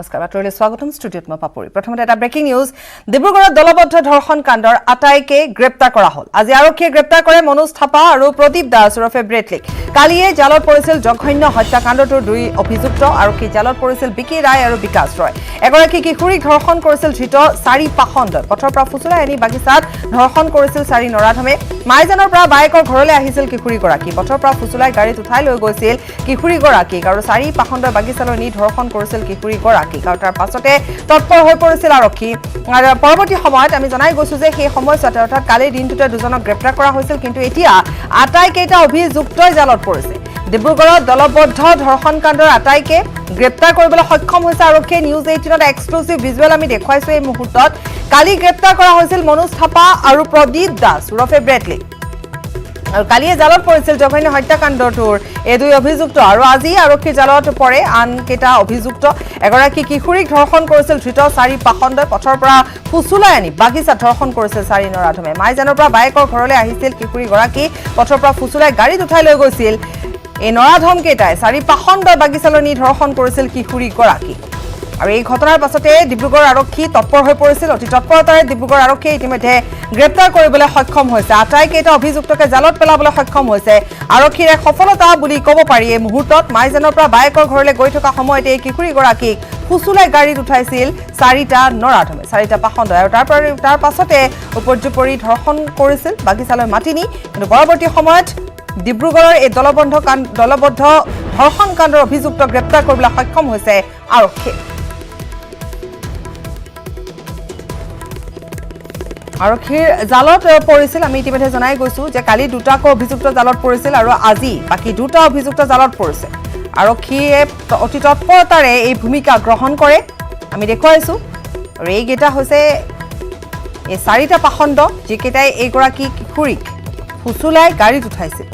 নমস্কাৰ বাতৰিলৈ স্বাগতম ষ্টুডিঅ'ত মই পাপৰি প্ৰথমতে এটা ব্ৰেকিং নিউজ ডিব্ৰুগড়ত দলবদ্ধ ধৰ্ষণ কাণ্ডৰ আটাইকে গ্ৰেপ্তাৰ কৰা হ'ল আজি আৰক্ষীয়ে গ্ৰেপ্তাৰ কৰে মনোজ থাপা আৰু প্ৰদীপ দাস ওৰফে ব্ৰেটলিক কালিয়ে জালত পৰিছিল জঘন্য হত্যাকাণ্ডটোৰ দুই অভিযুক্ত আৰক্ষী জালত পৰিছিল বিকি ৰায় আৰু বিকাশ ৰয় এগৰাকী কিশোৰীক ধৰ্ষণ কৰিছিল ধৃত চাৰি পাখণ্ডই পথৰ পৰা ফুচুলাই আনি বাগিচাত ধৰ্ষণ কৰিছিল চাৰি নৰাধমে মাইজানৰ পৰা বাইকৰ ঘৰলৈ আহিছিল কিশোৰীগৰাকী পথৰ পৰা ফুচুলাই গাড়ীত উঠাই লৈ গৈছিল কিশোৰীগৰাকীক আৰু চাৰি পাখণ্ডই বাগিচালৈ নি ধৰ্ষণ কৰিছিল কিশোৰীগৰাকীক আৰু তাৰ পাছতে তৎপৰ হৈ পৰিছিল আৰক্ষী আৰু পৰৱৰ্তী সময়ত আমি জনাই গৈছো যে সেই সময়ছোৱাতে অৰ্থাৎ কালিৰ দিনটোতে দুজনক গ্ৰেপ্তাৰ কৰা হৈছিল কিন্তু এতিয়া আটাইকেইটা অভিযুক্তই জালত পৰিছে ডিব্ৰুগড়ত দলবদ্ধ ধৰ্ষণ কাণ্ডৰ আটাইকে গ্ৰেপ্তাৰ কৰিবলৈ সক্ষম হৈছে আৰক্ষীয়ে নিউজ 18ত এক্সক্লুসিভ ভিজুৱেল আমি দেখুৱাইছো এই মুহূৰ্তত কালি গ্ৰেপ্তাৰ কৰা হৈছিল মনোজ থাপা আৰু প্ৰদীপ দাস ওৰফে ব্ৰেটলিক আৰু কালিয়ে জালত পৰিছিল জঘন্য হত্যাকাণ্ডটোৰ এই দুই অভিযুক্ত আৰু আজি আৰক্ষী জালত পৰে আন কেইটা অভিযুক্ত এগৰাকী কিশোৰীক ধৰ্ষণ কৰিছিল ধৃত চাৰি পাখণ্ডই পথৰ পৰা ফুচুলাই আনি বাগিচাত ধৰ্ষণ কৰিছিল চাৰি নৰাধমে মাইজানৰ পৰা বাইকৰ ঘৰলৈ আহিছিল কিশোৰীগৰাকী পথৰ পৰা ফুচুলাই গাড়ীত উঠাই লৈ গৈছিল এই নৰাধম কেইটাই চাৰি পাখণ্ডৰ বাগিচালৈ নি ধৰ্ষণ কৰিছিল কিশোৰীগৰাকী আৰু এই ঘটনাৰ পাছতে ডিব্ৰুগড় আৰক্ষী তৎপৰ হৈ পৰিছিল অতি তৎপৰতাৰে ডিব্ৰুগড় আৰক্ষীয়ে ইতিমধ্যে গ্ৰেপ্তাৰ কৰিবলৈ সক্ষম হৈছে আটাইকেইটা অভিযুক্তকে জালত পেলাবলৈ সক্ষম হৈছে আৰক্ষীৰ এক সফলতা বুলি ক'ব পাৰি এই মুহূৰ্তত মাইজানৰ পৰা বাইকৰ ঘৰলৈ গৈ থকা সময়তে এই কিশোৰীগৰাকীক ফুচুলাই গাড়ীত উঠাইছিল চাৰিটা নৰাধমে চাৰিটা পাখণ্ডই আৰু তাৰ পাছতে উপৰ্যুপৰি ধৰ্ষণ কৰিছিল বাগিচালৈ মাতি নি কিন্তু পৰৱৰ্তী সময়ত ডিব্ৰুগড়ৰ এই দলবদ্ধ ধৰ্ষণ কাণ্ডৰ অভিযুক্ত গ্ৰেপ্তাৰ কৰিবলৈ সক্ষম হৈছে আৰক্ষী আৰক্ষীৰ জালত পৰিছিল আমি ইতিমধ্যে জনাই গৈছো যে কালি দুটাকৈ অভিযুক্ত জালত পৰিছিল আৰু আজি বাকি দুটা অভিযুক্ত জালত পৰিছে আৰক্ষীয়ে অতি তৎপৰতাৰে এই ভূমিকা গ্ৰহণ কৰে আমি দেখুৱাইছো আৰু এইকেইটা হৈছে এই চাৰিটা পাখণ্ড যিকেইটাই এইগৰাকী কিশোৰীক ফুচুলাই গাড়ীত উঠাইছিল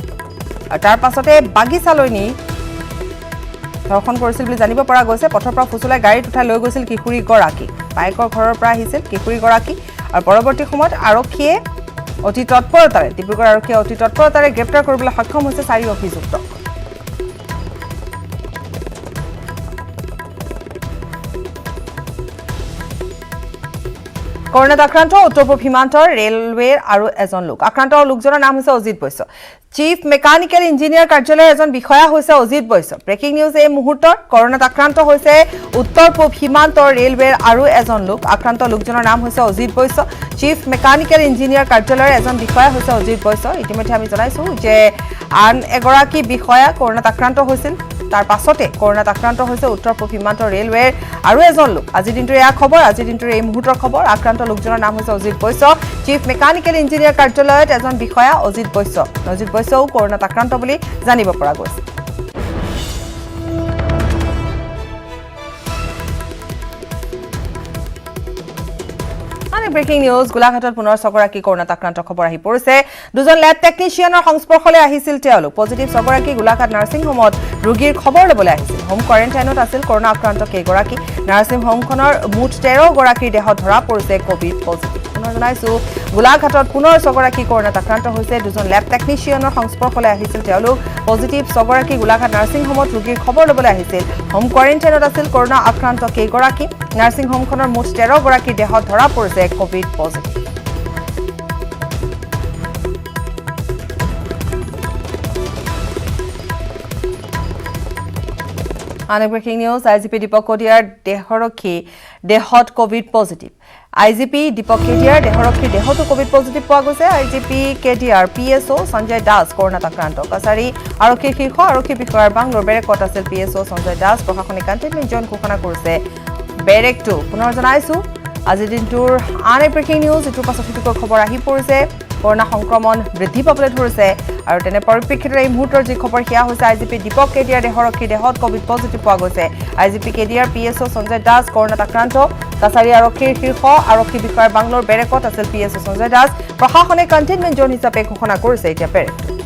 আৰু তাৰ পাছতে বাগিচালৈ নি ধৰ্ষণ কৰিছিল বুলি জানিব পৰা গৈছে পথৰ পৰা ফুচুলাই গাড়ীত উঠাই লৈ গৈছিল কিশোৰীগৰাকী বাইকৰ ঘৰৰ পৰা আহিছিল কিশোৰীগৰাকী আৰু পৰৱৰ্তী সময়ত আৰক্ষীয়ে অতি তৎপৰতাৰে ডিব্ৰুগড় আৰক্ষীয়ে অতি তৎপৰতাৰে গ্ৰেপ্তাৰ কৰিবলৈ সক্ষম হৈছে চাৰি অভিযুক্তক কৰোনাত আক্ৰান্ত উত্তৰ পূব সীমান্তৰ ৰেলৱেৰ আৰু এজন লোক আক্ৰান্ত লোকজনৰ নাম হৈছে Ajit Baishya chief mechanical engineer কাৰ্যালয়ৰ এজন বিষয়া হৈছে অজিত বৈশ্য ব্ৰেকিং নিউজ এই মুহূৰ্তত কৰোনাত আক্ৰান্ত হৈছে উত্তৰ পূব সীমান্তৰ ৰেলৱেৰ আৰু এজন লোক আক্ৰান্ত লোকজনৰ নাম হৈছে Ajit Baishya chief mechanical engineer কাৰ্যালয়ৰ এজন বিষয়া হৈছে অজিত বৈশ্য ইতিমধ্যে আমি জনাইছো যে আন এগৰাকী বিষয়া কৰোনাত আক্ৰান্ত হৈছিল তাৰ পাছতে কৰোনাত আক্ৰান্ত হৈছে উত্তৰ পূব সীমান্তৰ ৰেলৱেৰ আৰু এজন লোক আজিৰ দিনটোৰ এয়া খবৰ আজিৰ দিনটোৰ এই মুহূৰ্তৰ খবৰ আক্ৰান্ত লোকজনৰ নাম হৈছে Ajit Baishya chief mechanical engineer কাৰ্যালয়ত এজন বিষয়া অজিত বৈশ্যও কৰোনাত আক্ৰান্ত বুলি জানিব পৰা গৈছে ব্ৰেকিং নিউজ গোলাঘাটত পুনৰ ছগৰাকী কৰোনাত আক্ৰান্ত খবৰ আহি পৰিছে দুজন ল্যাব টেকনিচিয়ানৰ সংস্পৰ্শলৈ আহিছিল তেওঁলোক পজিটিভ ছগৰাকী গোলাঘাট নাৰ্ছিং হোমত ৰোগীৰ খবৰ ল'বলৈ আহিছিল হোম কোৱাৰেণ্টাইনত আছিল কৰোনা আক্ৰান্ত কেইগৰাকী নাৰ্ছিং হোমখনৰ মুঠ 13 গৰাকীৰ দেহত ধৰা পৰিছে কোভিড পজিটিভ পুনৰ জনাইছো গোলাঘাটত পুনৰ ছগৰাকী কৰোনাত আক্ৰান্ত হৈছে দুজন ল্যাব টেকনিচিয়ানৰ সংস্পৰ্শলৈ আহিছিল তেওঁলোক পজিটিভ ছগৰাকী গোলাঘাট নাৰ্ছিং হোমত ৰোগীৰ খবৰ ল'বলৈ আহিছিল হোম কোৱাৰেণ্টাইনত আছিল কৰোনা আক্ৰান্ত কেইগৰাকী নাৰ্ছিং হোমখনৰ মুঠ 13 গৰাকীৰ দেহত ধৰা পৰিছে কোভিড পজিটিভ আনে ব্ৰেকিং নিউজ আইজিপি দীপক কটিয়াৰ দেহত কোভিড পজিটিভ আইজিপি দীপক কেডিয়াৰ দেহতো কোভিড পজিটিভ পোৱা গৈছে আইজিপি কেডিয়াৰ পিএছঅ সঞ্জয় দাস কৰোনাত আক্ৰান্ত কাছাৰী আৰক্ষী শীৰ্ষ আৰক্ষী বিষয়াৰ বাংলোৰ বেৰেকত আছিল পিএছঅ সঞ্জয় দাস প্ৰশাসনিক কণ্টেইনমেণ্ট জোন ঘোষণা কৰিছে বেৰেকটো পুনৰ জনাইছো আজিৰ দিনটোৰ আন এক ব্ৰেকিং নিউজ ইটোৰ পাছত সিটোকৈ খবৰ আহি পৰিছে কৰোনা সংক্ৰমণ বৃদ্ধি পাবলৈ ধৰিছে আৰু তেনে পৰিপ্ৰেক্ষিতত এই মুহূৰ্তৰ যি খবৰ সেয়া হৈছে আইজিপি দীপক কেডিয়াৰ দেহত কোভিড পজিটিভ পোৱা গৈছে আইজিপি কেডিয়াৰ পিএছঅ সঞ্জয় দাস কৰোনাত আক্ৰান্ত কাছাৰী আৰক্ষীৰ শীৰ্ষ আৰক্ষী বিষয়াৰ বাংলোৰ বেৰেকত আছিল পিএছঅ সঞ্জয় দাস প্ৰশাসনে কণ্টেইনমেণ্ট জোন হিচাপে ঘোষণা কৰিছে এতিয়া বেৰেকটো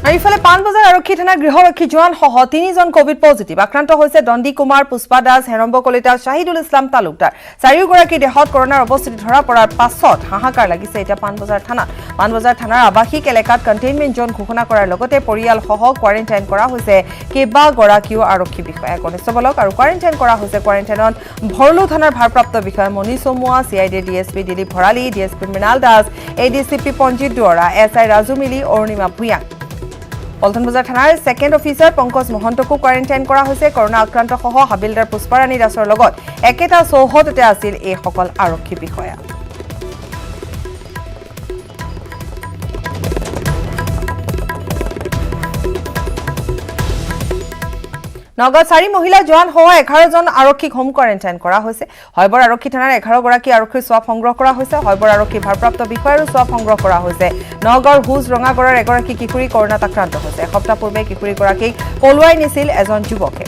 আৰু ইফালে পানবজাৰ আৰক্ষী থানাৰ গৃহৰক্ষী জোৱান সহ 3জন কোভিড পজিটিভ আক্ৰান্ত হৈছে দণ্ডী কুমাৰ পুষ্পা দাস হেৰম্ব কলিতা শাহিদুল ইছলাম তালুকদাৰ চাৰিওগৰাকী দেহত কৰোনাৰ অৱস্থিতি ধৰা পৰাৰ পাছত হাহাকাৰ লাগিছে এতিয়া পানবজাৰ থানাৰ আৱাসিক এলেকাত কণ্টেইনমেণ্ট জোন ঘোষণা কৰাৰ লগতে পৰিয়ালসহ কোৱাৰেণ্টাইন কৰা হৈছে কেইবাগৰাকীও আৰক্ষী বিষয়া কনিষ্টবলক আৰু কোৱাৰেণ্টাইন কৰা হৈছে কোৱাৰেণ্টাইনত ভৰলু থানাৰ ভাৰপ্ৰাপ্ত বিষয়া Moni Chamua CID DSP Dilip Bharali DSP Mrinal Das ADCP Panjit Duwara SI Raju Mili Arunima Bhuyan Paltan Bazar থানাৰ সেকেন্ড অফিচাৰ পংকজ মহন্তকো কোৱাৰেণ্টাইন কৰা হৈছে কৰোনা আক্ৰান্ত সহ হাবিলদাৰ পুষ্পাৰাণী দাসৰ লগত একেটা চৌহদতে আছিল এই সকল আৰক্ষী বিষয়া নগদ 4 মহিলা জোৱান সহ 11জন আৰক্ষীক হোম কোৱাৰেণ্টাইন কৰা হৈছে হয়বৰ আৰক্ষী থানাৰ 11 গৰাকী আৰক্ষীৰ স্বাব সংগ্ৰহ কৰা হৈছে হয়বৰ আৰক্ষী ভাৰপ্ৰাপ্ত বিষয়াৰ স্বাব সংগ্ৰহ কৰা হৈছে নগৰ হুজ ৰঙাগড়ৰ এগৰাকী কিশোৰী কৰোনাত আক্ৰান্ত হৈছে এসপ্তাহ পূৰ্বে কিশোৰীগৰাকীক পলুৱাই নিছিল এজন যুৱকে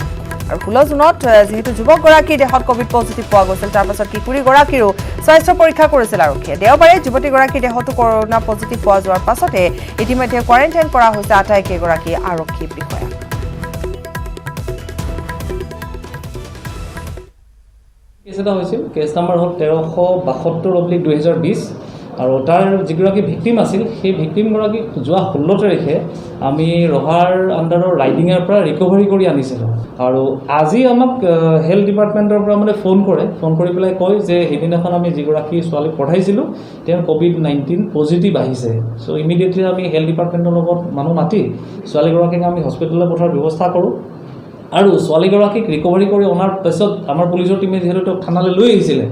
আৰু 16 জুনত যেহেতু যুৱকগৰাকীৰ দেহত কোভিড পজিটিভ পোৱা গৈছিল তাৰ পাছত কিশোৰীগৰাকীৰো স্বাস্থ্য পৰীক্ষা কৰিছিল আৰক্ষীয়ে দেওবাৰে যুৱতীগৰাকীৰ দেহতো কৰোনা পজিটিভ পোৱা যোৱাৰ পাছতে ইতিমধ্যে কোৱাৰেণ্টাইন কৰা হৈছে আটাইকেইগৰাকী আৰক্ষী বিষয়া কেছ এটা হৈছিল কেছ নাম্বাৰ হ'ল 1372/2020 আৰু তাৰ যিগৰাকী ভিক্টিম আছিল সেই ভিক্টিমগৰাকী যোৱা 16 তাৰিখে আমি ৰহাৰ আণ্ডাৰৰ ৰাইডিঙৰ পৰা ৰিকভাৰী কৰি আনিছিলোঁ আৰু আজি আমাক হেল্থ ডিপাৰ্টমেণ্টৰ পৰা মানে ফোন কৰি পেলাই কয় যে সেইদিনাখন আমি যিগৰাকী ছোৱালীক পঠাইছিলোঁ তেওঁৰ কোভিড-19 পজিটিভ আহিছে চ' ইমিডিয়েটলি আমি হেল্থ ডিপাৰ্টমেণ্টৰ লগত মানুহ মাতি ছোৱালীগৰাকীক আমি হস্পিটেললৈ পঠোৱাৰ ব্যৱস্থা কৰোঁ আৰু ছোৱালীগৰাকীক ৰিকভাৰী কৰি অনাৰ পাছত আমাৰ পুলিচৰ টিমে যিহেতু তেওঁক থানালৈ লৈ আহিছিলে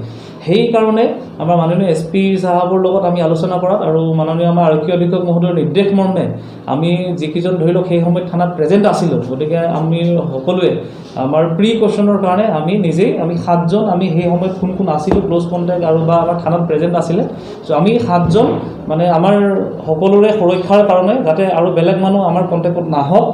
সেইকাৰণে আমাৰ মাননীয় SP সাহেবৰ লগত আমি আলোচনা কৰাত আৰু মাননীয় আমাৰ আৰক্ষী অধীক্ষক মহোদয়ৰ নিৰ্দেশ মৰ্মে আমি যিকেইজন ধৰি লওক সেই সময়ত থানাত প্ৰেজেণ্ট আছিলোঁ গতিকে আমি সকলোৱে আমাৰ প্ৰিকশ্যনৰ কাৰণে আমি 7জন আমি সেই সময়ত কোন আছিলোঁ ক্ল'জ কণ্টেক্ট আৰু বা আমাৰ থানাত প্ৰেজেণ্ট আছিলে চ' আমি 7জন মানে আমাৰ সকলোৰে সুৰক্ষাৰ কাৰণে যাতে আৰু বেলেগ মানুহ আমাৰ কণ্টেক্টত নাহক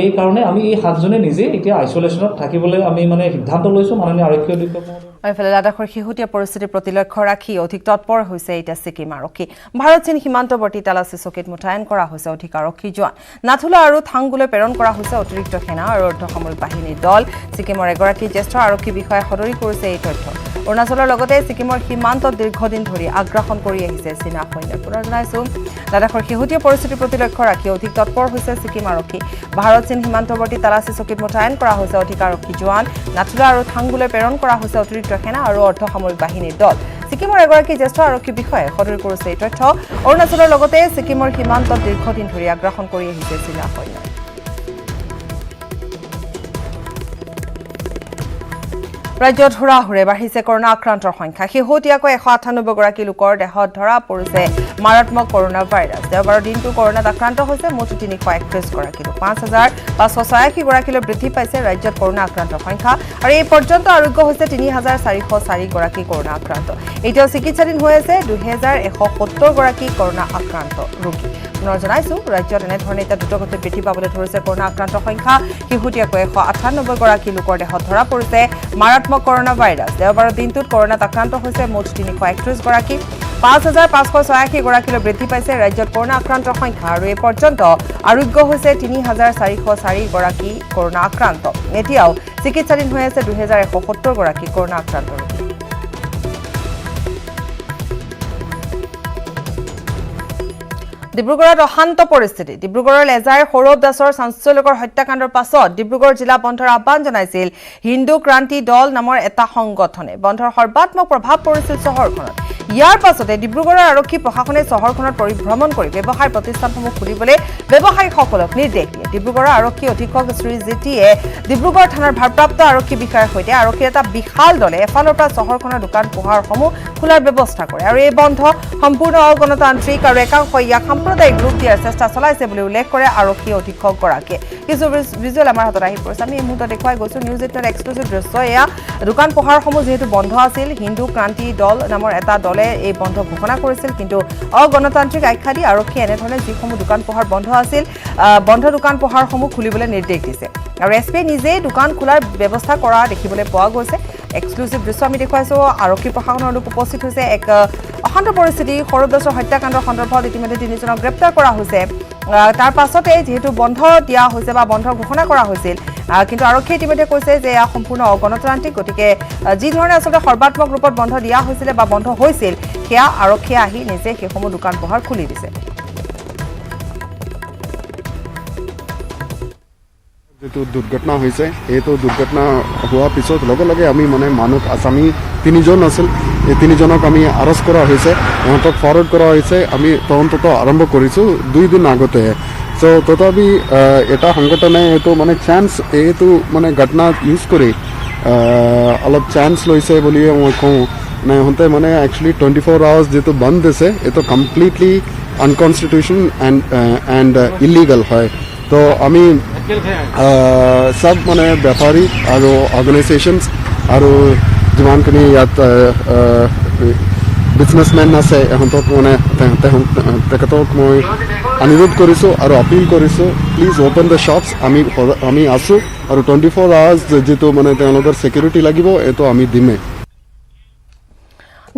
এই কাৰণে আমি এই 7জনে নিজে এতিয়া আইচলেশ্যনত থাকিবলৈ আমি মানে সিদ্ধান্ত লৈছোঁ মাননীয় আৰক্ষী অধীক্ষক এইফালে লাডাখৰ শেহতীয়া পৰিস্থিতিৰ প্ৰতি লক্ষ্য ৰাখি অধিক তৎপৰ হৈছে এতিয়া ছিকিম আৰক্ষী ভাৰত চীন সীমান্তৱৰ্তী তালাচী চকীত মুঠায়ন কৰা হৈছে অধিক আৰক্ষী জোৱান নাথুলা আৰু থাংগুলৈ প্ৰেৰণ কৰা হৈছে অতিৰিক্ত সেনা আৰু অৰ্ধসামৰিক বাহিনীৰ দল ছিকিমৰ এগৰাকী জ্যেষ্ঠ আৰক্ষী বিষয়াই সদৰি কৰিছে এই তথ্য অৰুণাচলৰ লগতে ছিকিমৰ সীমান্তত দীৰ্ঘদিন ধৰি আগ্ৰাসন কৰি আহিছে চীনা সৈন্যই পুনৰ জনাইছোঁ লাডাখৰ শেহতীয়া পৰিস্থিতিৰ প্ৰতি লক্ষ্য ৰাখি অধিক তৎপৰ হৈছে ছিকিম আৰক্ষী ভাৰত চীন সীমান্তৱৰ্তী তালাচী চকীত মুঠায়ন কৰা হৈছে অধিক আৰক্ষী জোৱান নাথুলা আৰু থাংগুলৈ প্ৰেৰণ কৰা হৈছে অতিৰিক্ত সেনা আৰু অৰ্ধসামৰিক বাহিনীৰ দল ছিকিমৰ এগৰাকী জ্যেষ্ঠ আৰক্ষী বিষয়াই সদৰি কৰিছে এই তথ্য অৰুণাচলৰ লগতে ছিকিমৰ সীমান্তত দীৰ্ঘদিন ধৰি আগ্ৰাসন কৰি আহিছে চীনা সৈন্যই ৰাজ্যত হুৰাহুৰে বাঢ়িছে কৰোনা আক্ৰান্তৰ সংখ্যা শেহতীয়াকৈ 198 গৰাকী লোকৰ দেহত ধৰা পৰিছে মাৰাত্মক কৰোনা ভাইৰাছ দেওবাৰৰ দিনটো কৰোনাত আক্ৰান্ত হৈছে মুঠ 331 গৰাকী 5586 গৰাকীলৈ বৃদ্ধি পাইছে ৰাজ্যত কৰোনা আক্ৰান্তৰ সংখ্যা আৰু এই পৰ্যন্ত আৰোগ্য হৈছে 3404 গৰাকী কৰোনা আক্ৰান্ত এতিয়াও চিকিৎসাধীন হৈ আছে 2170 গৰাকী কৰোনা আক্ৰান্ত ৰোগী পুনৰ জনাইছোঁ ৰাজ্যত এনেধৰণে এতিয়া দ্ৰুতগতিত বৃদ্ধি পাবলৈ ধৰিছে কৰোনা আক্ৰান্তৰ সংখ্যা শেহতীয়াকৈ 198 গৰাকী লোকৰ দেহত ধৰা পৰিছে মাৰাত্মক কৰোনা ভাইৰাছ দেওবাৰৰ দিনটোত কৰোনাত আক্ৰান্ত হৈছে মুঠ 331 গৰাকী 5586 গৰাকীলৈ বৃদ্ধি পাইছে ৰাজ্যত কৰোনা আক্ৰান্তৰ সংখ্যা আৰু এই পৰ্যন্ত আৰোগ্য হৈছে 3404 গৰাকী কৰোনা আক্ৰান্ত এতিয়াও চিকিৎসাধীন হৈ আছে 2170 গৰাকী কৰোনা আক্ৰান্ত ৰোগী ডিব্ৰুগড়ত অশান্ত পৰিস্থিতি ডিব্ৰুগড়ৰ লেজাৰ সৌৰভ দাসৰ চাঞ্চল্যকৰ হত্যাকাণ্ডৰ পাছত ডিব্ৰুগড় জিলা বন্ধৰ আহ্বান জনাইছিল হিন্দু ক্ৰান্তি দল নামৰ এটা সংগঠনে বন্ধৰ সৰ্বাত্মক প্ৰভাৱ পৰিছিল চহৰখনত ইয়াৰ পাছতে ডিব্ৰুগড়ৰ আৰক্ষী প্ৰশাসনে চহৰখনত পৰিভ্ৰমণ কৰি ব্যৱসায় প্ৰতিষ্ঠানসমূহ খুলিবলৈ ব্যৱসায়ীসকলক নিৰ্দেশ দিয়ে ডিব্ৰুগড়ৰ আৰক্ষী অধীক্ষক শ্ৰী জিটিয়ে ডিব্ৰুগড় থানাৰ ভাৰপ্ৰাপ্ত আৰক্ষী বিষয়াৰ সৈতে আৰক্ষীৰ এটা বিশাল দলে এফালৰ পৰা চহৰখনৰ দোকান পোহাৰসমূহ খোলাৰ ব্যৱস্থা কৰে আৰু এই বন্ধ সম্পূৰ্ণ অগণতান্ত্ৰিক আৰু একাংশ ইয়াক সাম্প্ৰদায়িক ৰূপ দিয়াৰ চেষ্টা চলাইছে বুলি উল্লেখ কৰে আৰক্ষী অধীক্ষকগৰাকীয়ে কিছু ভিজুৱেল আমাৰ হাতত আহি পৰিছে আমি এই মুহূৰ্তত দেখুৱাই গৈছোঁ নিউজ 18ৰ এক্সক্লুচিভ দৃশ্য এয়া দোকান পোহাৰসমূহ যিহেতু বন্ধ আছিল হিন্দু ক্ৰান্তি দল নামৰ এটা দলে এই বন্ধ ঘোষণা কৰিছিল কিন্তু অগণতান্ত্ৰিক আখ্যা দি আৰক্ষীয়ে এনেধৰণে যিসমূহ দোকান পোহাৰ বন্ধ আছিল বন্ধ দোকান পোহাৰসমূহ খুলিবলৈ নিৰ্দেশ দিছে আৰু এছপিয়ে নিজেই দোকান খোলাৰ ব্যৱস্থা কৰা দেখিবলৈ পোৱা গৈছে এক্সক্লুচিভ দৃশ্য আমি দেখুৱাইছোঁ আৰক্ষী প্ৰশাসনৰ লোক উপস্থিত হৈছে এক অশান্ত পৰিস্থিতি সৌৰভ দাসৰ হত্যাকাণ্ডৰ সন্দৰ্ভত ইতিমধ্যে 3জনক গ্ৰেপ্তাৰ কৰা হৈছে তাৰ পাছতে যেহেতু বন্ধ দিয়া হৈছে বা বন্ধ ঘোষণা কৰা হৈছিল কিন্তু আৰক্ষীয়ে ইতিমধ্যে কৈছে যে এয়া সম্পূৰ্ণ অগণতান্ত্ৰিক গতিকে যি ধৰণে আচলতে সৰ্বাত্মক ৰূপত বন্ধ দিয়া হৈছিল বা বন্ধ হৈছিল সেয়া আৰক্ষীয়ে আহি নিজে সেইসমূহ দোকান পোহাৰ খুলি দিছে যেটো দুৰ্ঘটনা হৈছে এইটো দুৰ্ঘটনা হোৱাৰ পিছত লগে লগে আমি মানে মানুহ আসামী 3জন আছিল এই 3জনক আমি আৰেষ্ট কৰা হৈছে ইহঁতক ফৰৱাৰ্ড কৰা হৈছে আমি তদন্তটো আৰম্ভ কৰিছোঁ 2 দিন আগতে সো তথাপি এটা সংগঠনে এইটো মানে চান্স এইটো মানে ঘটনা ইউজ কৰি অলপ চান্স লৈছে বুলি মই কওঁ মানে ইহঁতে মানে একচুৱেলি 24 আৱাৰ্ছ যেটো বন্ধ দিছে এইটো কমপ্লিটলি আনকনষ্টিটিউশ্যন এণ্ড ইলিগেল হয় তো আমি সব মানে বেপাৰী আৰু অৰ্গেনাইজেশ্যনছ আৰু যিমানখিনি ইয়াত বিজনেছমেন আছে ইহঁতক মানে তেখেতক মই অনুৰোধ কৰিছোঁ আৰু আপিল কৰিছোঁ প্লিজ অ'পেন দ্য শ্বপছ আমি আছোঁ আৰু 24 আৱাৰ্ছ যিটো মানে তেওঁলোকৰ ছিকিউৰিটি লাগিব এইটো আমি দিমে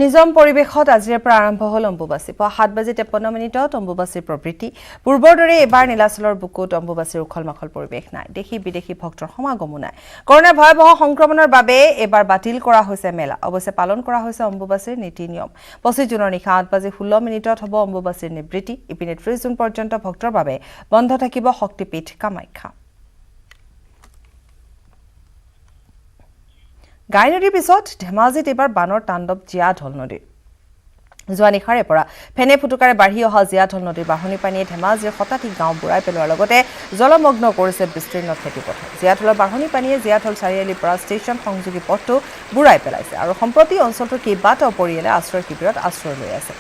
নিজাম পৰিৱেশত আজিৰ পৰা আৰম্ভ হ'ল অম্বুবাচী পুৱা 7:53 অম্বুবাচীৰ প্ৰবৃত্তি পূৰ্বৰ দৰে এবাৰ নীলাচলৰ বুকুত অম্বুবাচীৰ উখল মাখল পৰিৱেশ নাই দেশী বিদেশী ভক্তৰ সমাগমো নাই কৰোনাৰ ভয়াৱহ সংক্ৰমণৰ বাবে এবাৰ বাতিল কৰা হৈছে মেলা অৱশ্যে পালন কৰা হৈছে অম্বুবাচীৰ নীতি নিয়ম 25 জুনৰ নিশা 8:16 হ'ব অম্বুবাচীৰ নিবৃত্তি ইপিনে 30 জুন পৰ্যন্ত ভক্তৰ বাবে বন্ধ থাকিব শক্তিপীঠ কামাখ্যা গাই নদীৰ পিছত ধেমাজিত এবাৰ বানৰ তাণ্ডৱ জীয়াঢল নদীৰ যোৱা নিশাৰে পৰা ফেনে ফুটুকাৰে বাঢ়ি অহা জীয়াঢল নদীৰ বাঢ়নী পানীয়ে ধেমাজিৰ শতাধিক গাঁও বুৰাই পেলোৱাৰ লগতে জলমগ্ন কৰিছে বিস্তীৰ্ণ খেতিপথাৰ জীয়াঢলৰ বাঢ়নী পানীয়ে জীয়াঢল চাৰিআলিৰ পৰা ষ্টেচন সংযোগী পথটো বুৰাই পেলাইছে আৰু সম্প্ৰতি অঞ্চলটোৰ কেইবাটাও পৰিয়ালে আশ্ৰয় শিবিৰত আশ্ৰয় লৈ আছে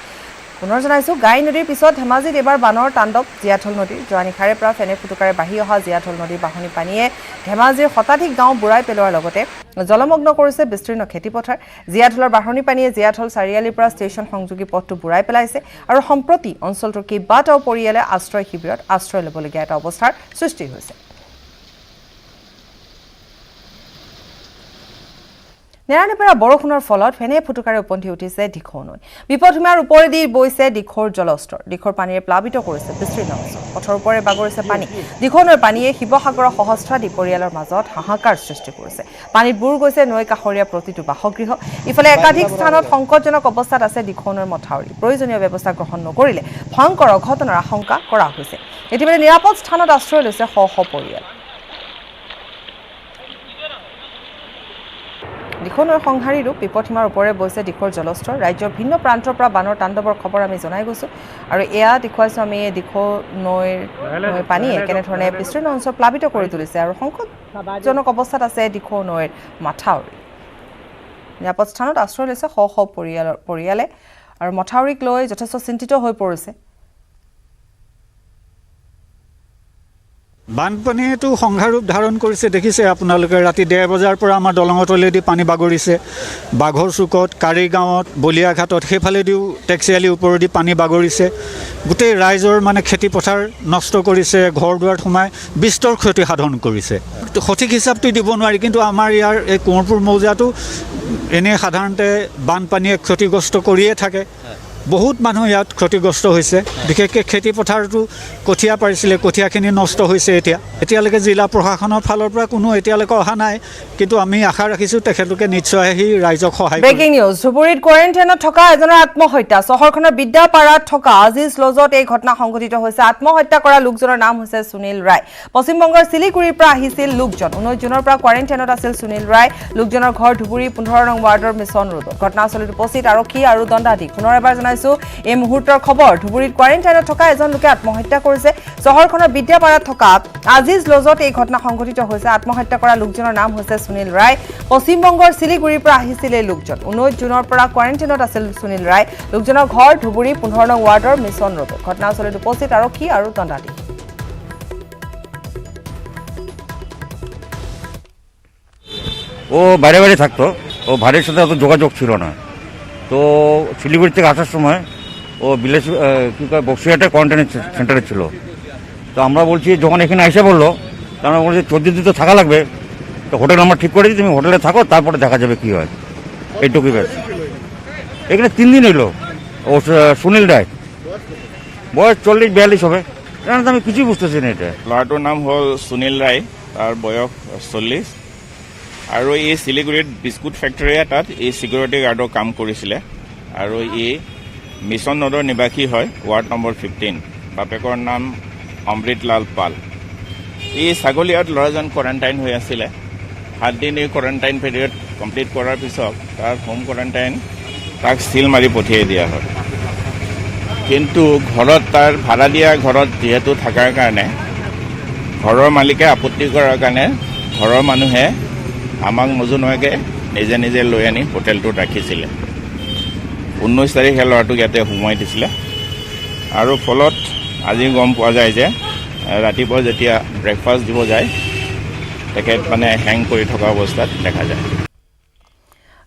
পুনৰ জনাইছো গাই নদীৰ পিছত ধেমাজিত এবাৰ বানৰ তাণ্ডৱ জীয়াঢল নদীৰ যোৱা নিশাৰে পৰা ফেনে ফুটুকাৰে বাঢ়ি অহা জীয়াঢল নদীৰ বাঢ়নী পানীয়ে ধেমাজিৰ শতাধিক গাঁও বুৰাই পেলোৱাৰ লগতে জলমগ্ন কৰিছে বিস্তীৰ্ণ খেতিপথাৰ জীয়াঢলৰ বাঢ়নী পানীয়ে জীয়াঢল চাৰিআলিৰ পৰা ষ্টেচন সংযোগী পথটো বুৰাই পেলাইছে আৰু সম্প্ৰতি অঞ্চলটোৰ কেইবাটাও পৰিয়ালে আশ্ৰয় শিবিৰত আশ্ৰয় ল'বলগীয়া এটা অৱস্থাৰ সৃষ্টি হৈছে নেৰানেপেৰা বৰষুণৰ ফলত ফেনে ফুটুকাৰে উপন্ধি উঠিছে দিখৌ নৈ বিপদসীমাৰ ওপৰেদি বৈছে দিখৌৰ জলস্তৰ দিখৌৰ পানীয়ে প্লাবিত কৰিছে বিস্তীৰ্ণ অঞ্চল পথৰ ওপৰে বাগৰিছে পানী দিখৌ নৈৰ পানীয়ে শিৱসাগৰৰ সহস্ৰাধিক পৰিয়ালৰ মাজত হাহাকাৰ সৃষ্টি কৰিছে পানীত বুৰ গৈছে নৈ কাষৰীয়া প্ৰতিটো বাসগৃহ ইফালে একাধিক স্থানত সংকটজনক অৱস্থাত আছে দিখৌ নৈৰ মথাউৰি প্ৰয়োজনীয় ব্যৱস্থা গ্ৰহণ নকৰিলে ভয়ংকৰ অঘটনৰ আশংকা কৰা হৈছে ইতিমধ্যে নিৰাপদ স্থানত আশ্ৰয় লৈছে শ শ পৰিয়াল দিখৌ নৈৰ সংহাৰী ৰূপ বিপদসীমাৰ ওপৰে বৈছে দিখৌৰ জলস্তৰ ৰাজ্যৰ ভিন্ন প্ৰান্তৰ পৰা বানৰ তাণ্ডৱৰ খবৰ আমি জনাই গৈছোঁ আৰু এয়া দেখুৱাইছোঁ আমি দিখৌ নৈৰ পানীয়ে কেনেধৰণে বিস্তীৰ্ণ অঞ্চল প্লাবিত কৰি তুলিছে আৰু সংকটজনক অৱস্থাত আছে দিখৌ নৈৰ মাথাউৰি নিৰাপদ স্থানত আশ্ৰয় লৈছে শ শ পৰিয়ালে আৰু মথাউৰিক লৈ যথেষ্ট চিন্তিত হৈ পৰিছে বানপানীয়েতো সংঘাৰূপ ধাৰণ কৰিছে দেখিছে আপোনালোকে ৰাতি 1:30 বজাৰ পৰা আমাৰ দলঙৰ তলেদি পানী বাগৰিছে বাঘৰ চুকত কাৰিগাঁৱত বলিয়াঘাটত সেইফালেদিও টেক্সিআলিৰ ওপৰেদি পানী বাগৰিছে গোটেই ৰাইজৰ মানে খেতিপথাৰ নষ্ট কৰিছে ঘৰ দুৱাৰত সোমাই বিস্তৰ ক্ষতি সাধন কৰিছে সঠিক হিচাপটো দিব নোৱাৰি কিন্তু আমাৰ ইয়াৰ এই কোঁৱৰপুৰ মৌজাটো এনে সাধাৰণতে বানপানীয়ে ক্ষতিগ্ৰস্ত কৰিয়ে থাকে বহুত মানুহ ইয়াত ক্ষতিগ্ৰস্ত হৈছে বিশেষকৈ খেতিপথাৰটো কঠীয়া পাৰিছিলে কঠীয়াখিনি নষ্ট হৈছে এতিয়ালৈকে জিলা প্ৰশাসনৰ ফালৰ পৰা কোনো এতিয়ালৈকে অহা নাই কিন্তু আমি আশা ৰাখিছোঁ তেখেতলোকে নিশ্চয় আহি ৰাইজক সহায় কৰিব ব্ৰেকিং নিউজ ধুবুৰীত কোৱাৰেণ্টাইনত থকা এজনৰ আত্মহত্যা চহৰখনৰ বিদ্যাপাৰাত থকা আজিজ লজত এই ঘটনা সংঘটিত হৈছে আত্মহত্যা কৰা লোকজনৰ নাম হৈছে সুনীল ৰায় পশ্চিমবংগৰ শিলিগুৰিৰ পৰা আহিছিল লোকজন 19 জুনৰ পৰা কোৱাৰেণ্টাইনত আছিল সুনীল ৰায় লোকজনৰ ঘৰ ধুবুৰী 15 নং ৱাৰ্ডৰ মিছন ৰোডত ঘটনাস্থলীত উপস্থিত আৰক্ষী আৰু দণ্ডাধীশ পুনৰ এবাৰ এই মুহূৰ্তৰ খবৰ ধুবুৰীত কোৱাৰেণ্টাইনত থকা এজন লোকে আত্মহত্যা কৰিছে চহৰখনৰ বিদ্যাপাৰাত থকা আজিজ লজত এই ঘটনা সংঘটিত হৈছে আত্মহত্যা কৰা লোকজনৰ নাম হৈছে সুনীল ৰায় পশ্চিমবংগৰ শিলিগুৰিৰ পৰা আহিছিল এই লোকজন 19 জুনৰ পৰা কোৱাৰেণ্টাইনত আছিল সুনীল ৰায় লোকজনৰ ঘৰ ধুবুৰী 15 নং ৱাৰ্ডৰ মিছন ৰোডত ঘটনাস্থলীত উপস্থিত আৰক্ষী আৰু দণ্ডাধীশ ও বাইরে বাইরে থাকতো ও ভাইয়ের সাথে অত যোগাযোগ ছিল না তো শিলিগুড়ি থেকে আসার সময় ও বিলেস কী কয় বক্সিঘাটের কোয়ারেন্টাইন সেন্টারে ছিল তো আমরা বলছি যখন এখানে এসে বললো তো আমরা বলছি 14 দিন তো থাকা লাগবে তো হোটেল আমরা ঠিক করে দিই তুমি হোটেলে থাকো তারপরে দেখা যাবে কী হয় এইটুকুই ব্যাস এখানে 3 দিন এলো ও সুনীল রায় বয়স 40-42 হবে জানো আমি কিছুই বুঝতেছি না এটা। ল'ৰাটোৰ নাম হ'ল সুনীল ৰায়, তাৰ বয়স 40 আৰু এই শিলিগুৰিত বিস্কুট ফেক্টৰী এটাত এই ছিকিউৰিটি গাৰ্ডৰ কাম কৰিছিলে আৰু ই মিছন নদৰ নিবাসী হয়, ৱাৰ্ড নম্বৰ 15। বাপেকৰ নাম অমৃতলাল পাল। এই ছাগলীয়াত ল'ৰাজন কোৱাৰেণ্টাইন হৈ আছিলে। 7 দিন এই কোৱাৰেণ্টাইন পিৰিয়ড কমপ্লিট কৰাৰ পিছত তাৰ হোম কোৱাৰেণ্টাইন তাক ষ্টীল মাৰি পঠিয়াই দিয়া হয়। কিন্তু ঘৰত তাৰ ভাড়া দিয়া ঘৰত যিহেতু থকাৰ কাৰণে ঘৰৰ মালিকে আপত্তি কৰাৰ কাৰণে ঘৰৰ মানুহে আমাক নজনোৱাকৈ নিজে নিজে লৈ আনি হোটেলটোত ৰাখিছিলে। 19 তাৰিখে ল'ৰাটোক ইয়াতে সোমোৱাই দিছিলে আৰু ফলত আজি গম পোৱা যায় যে ৰাতিপুৱা যেতিয়া ব্ৰেকফাষ্ট দিব যায় তেখেত মানে হেং কৰি থকা অৱস্থাত দেখা যায়।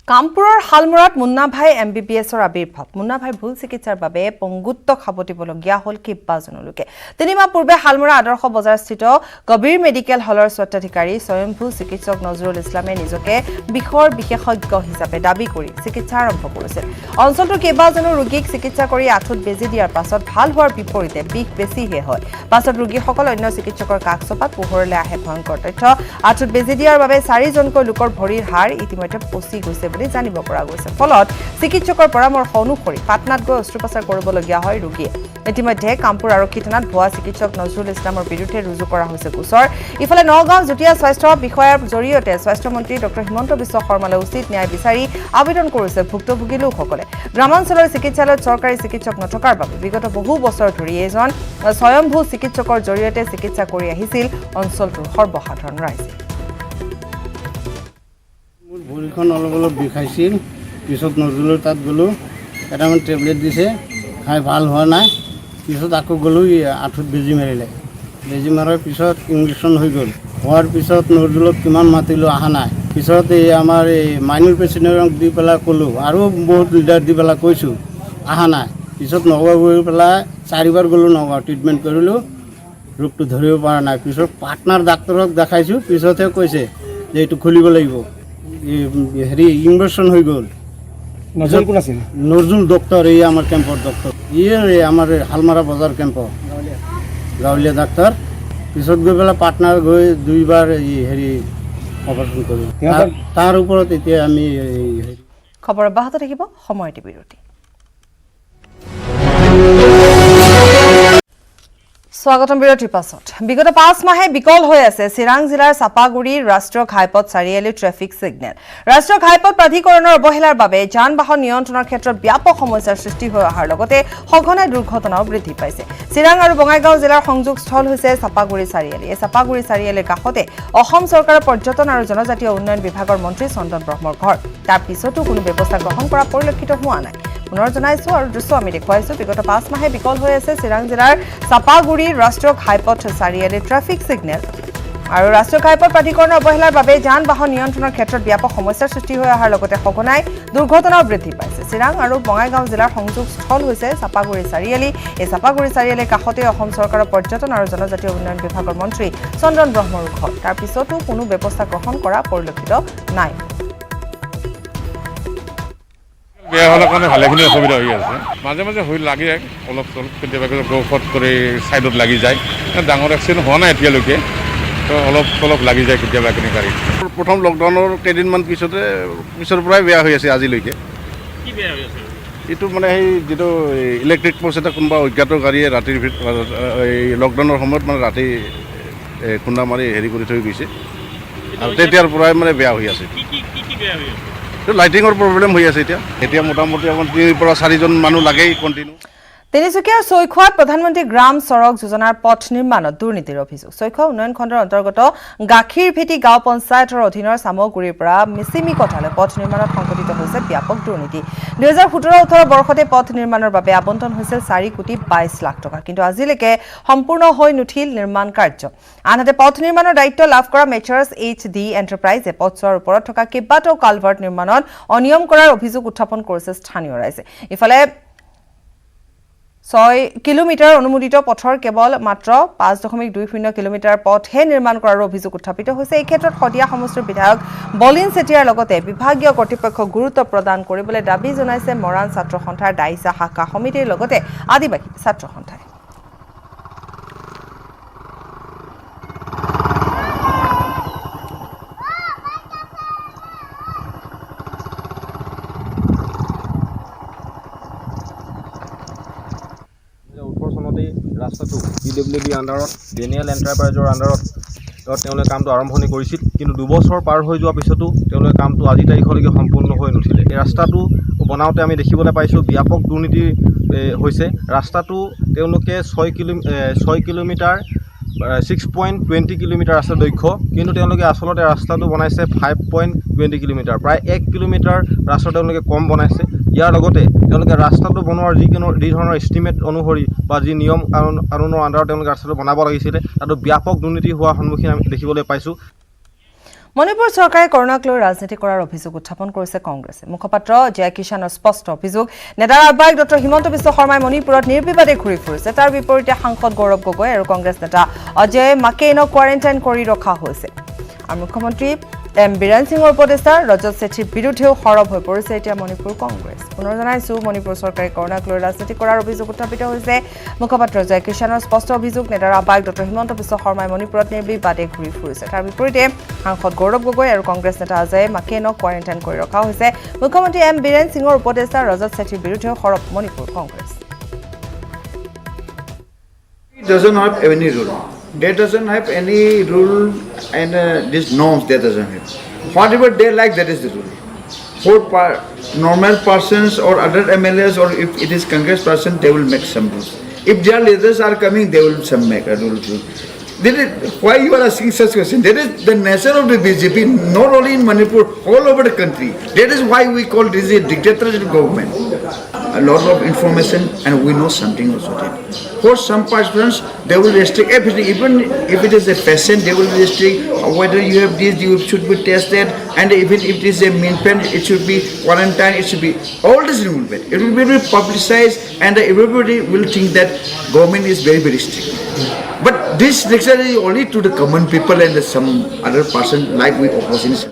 কামপুৰৰ শালমৰাত মুন্না ভাই MBBSৰ আবিৰ্ভাৱ। মুন্না ভাই ভুল চিকিৎসাৰ বাবে পংগুত্ব খাবতিবলগীয়া হ'ল কেইবাজনো লোকে। 3 মাহ পূৰ্বে শালমৰা আদৰ্শ বজাৰস্থিত কবিৰ মেডিকেল হলৰ স্বত্বাধিকাৰী স্বয়ম্ভূ চিকিৎসক নজৰুল ইছলামে নিজকে বিষৰ বিশেষজ্ঞ হিচাপে দাবী কৰি চিকিৎসা আৰম্ভ কৰিছিল। অঞ্চলটোৰ কেইবাজনো ৰোগীক চিকিৎসা কৰি আঁঠুত বেজী দিয়াৰ পাছত ভাল হোৱাৰ বিপৰীতে বিষ বেছিহে হয়। পাছত ৰোগীসকল অন্য চিকিৎসকৰ কাষ চপাত পোহৰলৈ আহে ভয়ংকৰ তথ্য। আঁঠুত বেজী দিয়াৰ বাবে 4জনকৈ লোকৰ ভৰিৰ হাড় ইতিমধ্যে পচি গৈছে বুলি জানিব পৰা গৈছে। ফলত চিকিৎসকৰ পৰামৰ্শ অনুসৰি পাটনাত গৈ অস্ত্ৰোপচাৰ কৰিবলগীয়া হয় ৰোগীয়ে। ইতিমধ্যে কামপুৰ আৰক্ষী থানাত ভুৱা চিকিৎসক নজৰুল ইছলামৰ বিৰুদ্ধে ৰুজু কৰা হৈছে গোচৰ। ইফালে নগাঁও যুটীয়া স্বাস্থ্য বিষয়াৰ জৰিয়তে স্বাস্থ্যমন্ত্ৰী ডঃ হিমন্ত বিশ্ব শৰ্মালৈ উচিত ন্যায় বিচাৰি আবেদন কৰিছে ভুক্তভোগী লোকসকলে। গ্ৰামাঞ্চলৰ চিকিৎসালয়ত চৰকাৰী চিকিৎসক নথকাৰ বাবে বিগত বহু বছৰ ধৰি এজন স্বয়ম্ভূ চিকিৎসকৰ জৰিয়তে চিকিৎসা কৰি আহিছিল অঞ্চলটোৰ সৰ্বসাধাৰণ ৰাইজে। ভৰিখন অলপ বিষাইছিল, পিছত নজৰুলৰ তাত গ'লোঁ, কেইটামান টেবলেট দিছে, খাই ভাল হোৱা নাই। পিছত আকৌ গ'লোঁ, আঁঠুত বেজী মাৰিলে। বেজী মাৰাৰ পিছত ইনজেকশ্যন হৈ গ'ল। হোৱাৰ পিছত নজৰুলক কিমান মাতিলোঁ, অহা নাই। পিছত এই আমাৰ এই মাইনুৰ পেচেণ্টক দি পেলাই ক'লোঁ, আৰু বহুত লিডাৰ দি পেলাই কৈছোঁ, অহা নাই। পিছত নগাঁও গৈ পেলাই 4বাৰ গ'লোঁ, নগাঁও ট্ৰিটমেণ্ট কৰিলোঁ, ৰোগটো ধৰিব পৰা নাই। পিছত পাটনাৰ ডাক্তৰক দেখাইছোঁ, পিছতহে কৈছে যে এইটো খুলিব লাগিব। হেৰি ইনভেকশ্যন হৈ গ'ল। নজৰুল কোন আছিল? নজৰুল ডক্টৰ, এই আমাৰ কেম্পৰ ডক্টৰ, এই আমাৰ শালমাৰা বজাৰ কেম্পৰ গাঁৱলীয়া ডাক্তৰ। পিছত গৈ পেলাই পাটনাৰ গৈ 2বাৰ হেৰি অপাৰেশ্যন কৰিলোঁ। তাৰ ওপৰত এতিয়া আমি খবৰ অব্যাহত থাকিব, সময়টি বিৰতি। স্বাগতম বিৰতিৰ পাছত। বিগত 5 মাহে বিকল হৈ আছে চিৰাং জিলাৰ চাপাগুৰিৰ ৰাষ্ট্ৰীয় ঘাইপথ চাৰিআলি ট্ৰেফিক ছিগনেল। ৰাষ্ট্ৰীয় ঘাইপথ প্ৰাধিকৰণৰ অৱহেলাৰ বাবে যান বাহন নিয়ন্ত্ৰণৰ ক্ষেত্ৰত ব্যাপক সমস্যাৰ সৃষ্টি হৈ অহাৰ লগতে সঘনাই দুৰ্ঘটনাও বৃদ্ধি পাইছে। চিৰাং আৰু বঙাইগাঁও জিলাৰ সংযোগস্থল হৈছে চাপাগুৰি চাৰিআলি। এই চাপাগুৰি চাৰিআলিৰ কাষতে অসম চৰকাৰৰ পৰ্যটন আৰু জনজাতীয় উন্নয়ন বিভাগৰ মন্ত্ৰী চন্দন ব্ৰহ্মৰ ঘৰ। তাৰ পিছতো কোনো ব্যৱস্থা গ্ৰহণ কৰা পৰিলক্ষিত হোৱা নাই। পুনৰ জনাইছো আৰু দৃশ্য আমি দেখুৱাইছো। বিগত 5 মাহে বিকল হৈ আছে চিৰাং জিলাৰ চাপাগুৰিৰ ৰাষ্ট্ৰীয় ঘাইপথ চাৰিআলিৰ ট্ৰেফিক ছিগনেল। আৰু ৰাষ্ট্ৰীয় ঘাইপথ প্ৰাধিকৰণৰ অৱহেলাৰ বাবে যান বাহন নিয়ন্ত্ৰণৰ ক্ষেত্ৰত ব্যাপক সমস্যাৰ সৃষ্টি হৈ অহাৰ লগতে সঘনাই দুৰ্ঘটনাও বৃদ্ধি পাইছে। চিৰাং আৰু বঙাইগাঁও জিলাৰ সংযোগস্থল হৈছে চাপাগুৰি চাৰিআলি। এই চাপাগুৰি চাৰিআলিৰ কাষতে অসম চৰকাৰৰ পৰ্যটন আৰু জনজাতীয় উন্নয়ন বিভাগৰ মন্ত্ৰী চন্দন ব্ৰহ্মৰ ঘৰ। তাৰ পিছতো কোনো ব্যৱস্থা গ্ৰহণ কৰা পৰিলক্ষিত নাই। বেয়া হ'লে কাৰণে ভালেখিনি অসুবিধা হৈ আছে। মাজে মাজে হৈ লাগে অলপ চলপ, কেতিয়াবা গৌফত কৰি ছাইডত লাগি যায়। ডাঙৰ এক্সিডেণ্ট হোৱা নাই এতিয়ালৈকে, তো অলপ চলপ লাগি যায় কেতিয়াবা এইখিনি গাড়ী। প্ৰথম লকডাউনৰ কেইদিনমান পিছৰ পৰাই বেয়া হৈ আছে আজিলৈকে। কি বেয়া হৈ আছে? এইটো মানে সেই যিটো ইলেক্ট্ৰিক প'ষ্ট এটা কোনোবা অজ্ঞাত গাড়ীয়ে ৰাতিৰ এই লকডাউনৰ সময়ত মানে ৰাতি খুন্দা মাৰি হেৰি কৰি থৈ গৈছে, আৰু তেতিয়াৰ পৰাই মানে বেয়া হৈ আছে। কি বেয়া হৈ আছে? লাইটিঙৰ প্ৰব্লেম হৈ আছে এতিয়া মোটামুটি 3 পৰা 4জন মানুহ লাগেই কণ্টিনিউ। তিনিচুকীয়াৰ চৈখোৱাত প্ৰধানমন্ত্ৰী গ্ৰাম চড়ক যোজনাৰ পথ নিৰ্মাণত দুৰ্নীতিৰ অভিযোগ। চৈখোৱা উন্নয়ন খণ্ডৰ অন্তৰ্গত গাখীৰভেটি গাঁও পঞ্চায়তৰ অধীনৰ চামগুৰিৰ পৰা মিচিমিকঠালৈ পথ নিৰ্মাণত সংঘটিত হৈছে ব্যাপক দুৰ্নীতি। 2017-18 বৰ্ষতে পথ নিৰ্মাণৰ বাবে আবণ্টন হৈছিল 4,22 লাখ টকা, কিন্তু আজিলৈকে সম্পূৰ্ণ হৈ নুঠিল নিৰ্মাণ কাৰ্য। আনহাতে পথ নিৰ্মাণৰ দায়িত্ব লাভ কৰা মেচাৰ্ছ HD এণ্টাৰপ্ৰাইজে পথছোৱাৰ ওপৰত থকা কেইবাটাও কালভাৰ্ট নিৰ্মাণত অনিয়ম কৰাৰ অভিযোগ উত্থাপন কৰিছে স্থানীয় ৰাইজে। ইফালে 6 কিলোমিটাৰ অনুমোদিত পথৰ কেৱল মাত্ৰ 5.20 কিলোমিটাৰ পথহে নিৰ্মাণ কৰাৰ অভিযোগ উত্থাপিত হৈছে। এই ক্ষেত্ৰত শদিয়া সমষ্টিৰ বিধায়ক বলিন চেতিয়াৰ লগতে বিভাগীয় কৰ্তৃপক্ষক গুৰুত্ব প্ৰদান কৰিবলৈ দাবী জনাইছে মৰাণ ছাত্ৰ সন্থাৰ দাইচা শাখা সমিতিৰ লগতে আদিবাসী ছাত্ৰ সন্থাই। ৰাস্তাটো PWD আণ্ডাৰত ডেনিয়েল এণ্টাৰপ্ৰাইজৰ আণ্ডাৰত তেওঁলোকে কামটো আৰম্ভণি কৰিছিল, কিন্তু 2 বছৰ পাৰ হৈ যোৱাৰ পিছতো তেওঁলোকে কামটো আজি তাৰিখলৈকে সম্পূৰ্ণ হৈ নুঠিলে। এই ৰাস্তাটো বনাওঁতে আমি দেখিবলৈ পাইছোঁ ব্যাপক দুৰ্নীতি হৈছে। ৰাস্তাটো তেওঁলোকে 6 কিলোমিটাৰ 6.20 কিলোমিটাৰ ৰাস্তা দৈৰ্ঘ্য, কিন্তু তেওঁলোকে আচলতে ৰাস্তাটো বনাইছে 5.20 কিলোমিটাৰ, প্ৰায় 1 কিলোমিটাৰ ৰাস্তা তেওঁলোকে কম বনাইছে। ইয়াৰ লগতে তেওঁলোকে ৰাস্তাটো বনোৱাৰ যি ধৰণৰ এষ্টিমেট অনুসৰি বা যি নিয়ম কানুনৰ আণ্ডাৰত তেওঁলোকে ৰাস্তাটো বনাব লাগিছিলে, তাতো ব্যাপক দুৰ্নীতি হোৱাৰ সন্মুখীন আমি দেখিবলৈ পাইছোঁ। মণিপুৰ চৰকাৰে কৰোণাক লৈ ৰাজনীতি কৰাৰ অভিযোগ উত্থাপন কৰিছে কংগ্ৰেছে। মুখপাত্ৰ জয় কিষাণৰ স্পষ্ট অভিযোগ, নেতাৰ আহ্বায়ক ডক্টৰ হিমন্ত বিশ্ব শৰ্মাই মণিপুৰত নিৰ্বিবাদে ঘূৰি ফুৰিছে। তাৰ বিপৰীতে সাংসদ গৌৰৱ গগৈ আৰু কংগ্ৰেছ নেতা অজয় মাকেইনক কোৱাৰেণ্টাইন কৰি ৰখা হৈছে। আৰু মুখ্যমন্ত্ৰী এম বীৰেন সিঙৰ উপদেষ্টা ৰজত ছেঠীৰ বিৰুদ্ধেও সৰব হৈ পৰিছে এতিয়া মণিপুৰ কংগ্ৰেছ। পুনৰ জনাইছোঁ, মণিপুৰ চৰকাৰে কৰোণাক লৈ ৰাজনীতি কৰাৰ অভিযোগ উত্থাপিত হৈছে। মুখপাত্ৰ জয় কিষাণৰ স্পষ্ট অভিযোগ, নেতাৰ আহ্বায়ক ডক্টৰ হিমন্ত বিশ্ব শৰ্মাই মণিপুৰত নিৰ্বিবাদে ঘূৰি ফুৰিছে। তাৰ বিপৰীতে সাংসদ গৌৰৱ গগৈ আৰু কংগ্ৰেছ নেতা অজয় মাকেইনক কোৱাৰেণ্টাইন কৰি ৰখা হৈছে। মুখ্যমন্ত্ৰী এম বীৰেন সিঙৰ উপদেষ্টা ৰজত ছেঠীৰ বিৰুদ্ধেও সৰব Manipur Congress. Doesn't have any rule. They doesn't have any rule and these norms they doesn't have. Whatever they like, that is the rule. For normal persons or other MLAs, or if it is Congress person, they will make some rules. If their leaders are coming, they will some make a rule. Why you are asking such question? That is the nature of the BJP, not only in Manipur, all over the country. That is why we call this a dictatorship government. A lot of information, and we know something also. For some persons, they will restrict everything. Even if it is a patient, they will restrict whether you have this, you should be tested, and even if it is a main pen, it should be quarantine, it should be all this movement. It will be very publicized, and everybody will think that government is very, very strict. But this lecture is only to the common people and some other person like we opposition.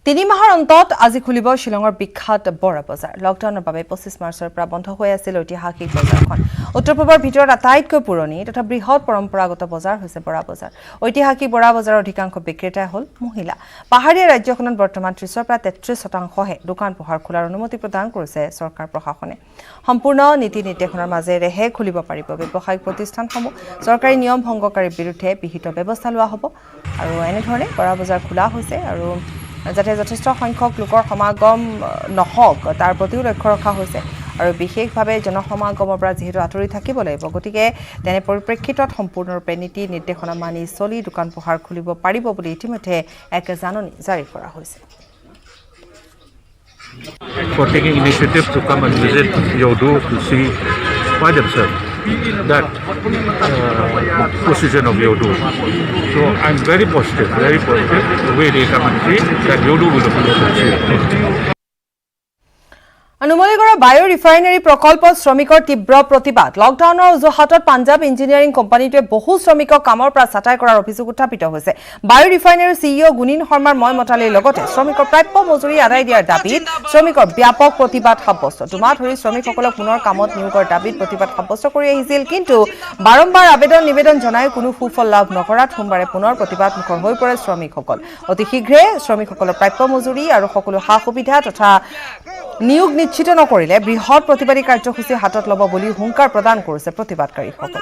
3 মাহৰ অন্তত আজি খুলিব শিলঙৰ বিখ্যাত বৰা বজাৰ। লকডাউনৰ বাবে 25 মাৰ্চৰ পৰা বন্ধ হৈ আছিল ঐতিহাসিক বজাৰখন। উত্তৰ পূবৰ ভিতৰত আটাইতকৈ পুৰণি তথা বৃহৎ পৰম্পৰাগত বজাৰ হৈছে বৰা বজাৰ। ঐতিহাসিক বৰা বজাৰৰ অধিকাংশ বিক্ৰেতাই হ'ল মহিলা। পাহাৰীয়া ৰাজ্যখনত বৰ্তমান 30ৰ পৰা 33%হে দোকান পোহাৰ খোলাৰ অনুমতি প্ৰদান কৰিছে চৰকাৰ প্ৰশাসনে। সম্পূৰ্ণ নীতি নিৰ্দেশনৰ মাজেৰেহে খুলিব পাৰিব ব্যৱসায়িক প্ৰতিষ্ঠানসমূহ। চৰকাৰী নিয়ম ভংগকাৰীৰ বিৰুদ্ধে বিহিত ব্যৱস্থা লোৱা হ'ব। আৰু এনেধৰণে বৰা বজাৰ খোলা হৈছে আৰু যাতে যথেষ্ট সংখ্যক লোকৰ সমাগম নহওক তাৰ প্ৰতিও লক্ষ্য ৰখা হৈছে। আৰু বিশেষভাৱে জনসমাগমৰ পৰা যিহেতু আঁতৰি থাকিব লাগিব, গতিকে তেনে পৰিপ্ৰেক্ষিতত সম্পূৰ্ণৰূপে নীতি নিৰ্দেশনা মানি চলি দোকান পোহাৰ খুলিব পাৰিব বুলি ইতিমধ্যে এক জাননী জাৰি কৰা হৈছে। For taking initiative to come and visit Yodu to see by themselves that position of Yodu. So I'm very positive the way they come and see that Yodu will open up. নুমলীগড়ৰ বায়ু refinery প্ৰকল্পত শ্ৰমিকৰ তীব্ৰ প্ৰতিবাদ। লকডাউনৰ অজুহাতত Punjab engineering কোম্পানীটোৱে বহু শ্ৰমিকক কামৰ পৰা ছাঁটাই কৰাৰ অভিযোগ উত্থাপিত হৈছে। বায়ু ৰিফাইনাৰীৰ CEO গুণীন শৰ্মাৰ মই মতালিৰ লগতে শ্ৰমিকৰ প্ৰাপ্য মজুৰি আদায় দিয়াৰ দাবীত শ্ৰমিকৰ ব্যাপক প্ৰতিবাদ সাব্যস্ত। দুমাহ ধৰি শ্ৰমিকসকলক পুনৰ কামত নিয়োগৰ দাবীত প্ৰতিবাদ সাব্যস্ত কৰি আহিছিল, কিন্তু বাৰম্বাৰ নিবেদন জনাই কোনো সুফল লাভ নকৰাত সোমবাৰে পুনৰ প্ৰতিবাদমুখৰ হৈ পৰে শ্ৰমিকসকল। অতি শীঘ্ৰে শ্ৰমিকসকলৰ প্ৰাপ্য মজুৰি আৰু সকলো সা সুবিধা তথা নিয়োগ নিশ্চিত নকৰিলে বৃহৎ প্ৰতিবাদী কাৰ্যসূচী হাতত ল'ব বুলি হুংকাৰ প্ৰদান কৰিছে প্ৰতিবাদকাৰীসকলে।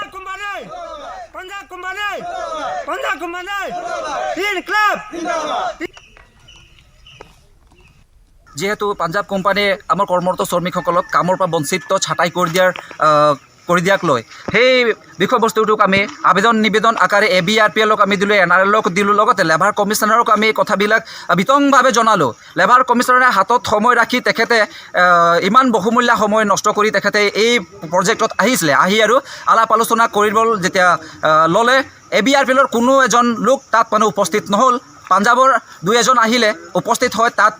যিহেতু পাঞ্জাৱ কোম্পানীয়ে আমাৰ কৰ্মৰত শ্ৰমিকসকলক কামৰ পৰা বঞ্চিত ছাঁটাই কৰি দিয়াক লৈ সেই বিষয়বস্তুটোক আমি নিবেদন আকাৰে ABRPLক আমি দিলোঁ, NRLক দিলোঁ, লগতে লেবাৰ কমিশ্যনাৰক আমি কথাবিলাক বিতংভাৱে জনালোঁ। লেবাৰ কমিশ্যনাৰে হাতত সময় ৰাখি তেখেতে ইমান বহুমূলীয়া সময় নষ্ট কৰি তেখেতে এই প্ৰজেক্টত আহিছিলে। আহি আৰু আলাপ আলোচনা কৰিব যেতিয়া ল'লে, ABRPLৰ কোনো এজন লোক তাত উপস্থিত নহ'ল। পাঞ্জাৱৰ 2-এজন আহিলে, উপস্থিত হয়। তাত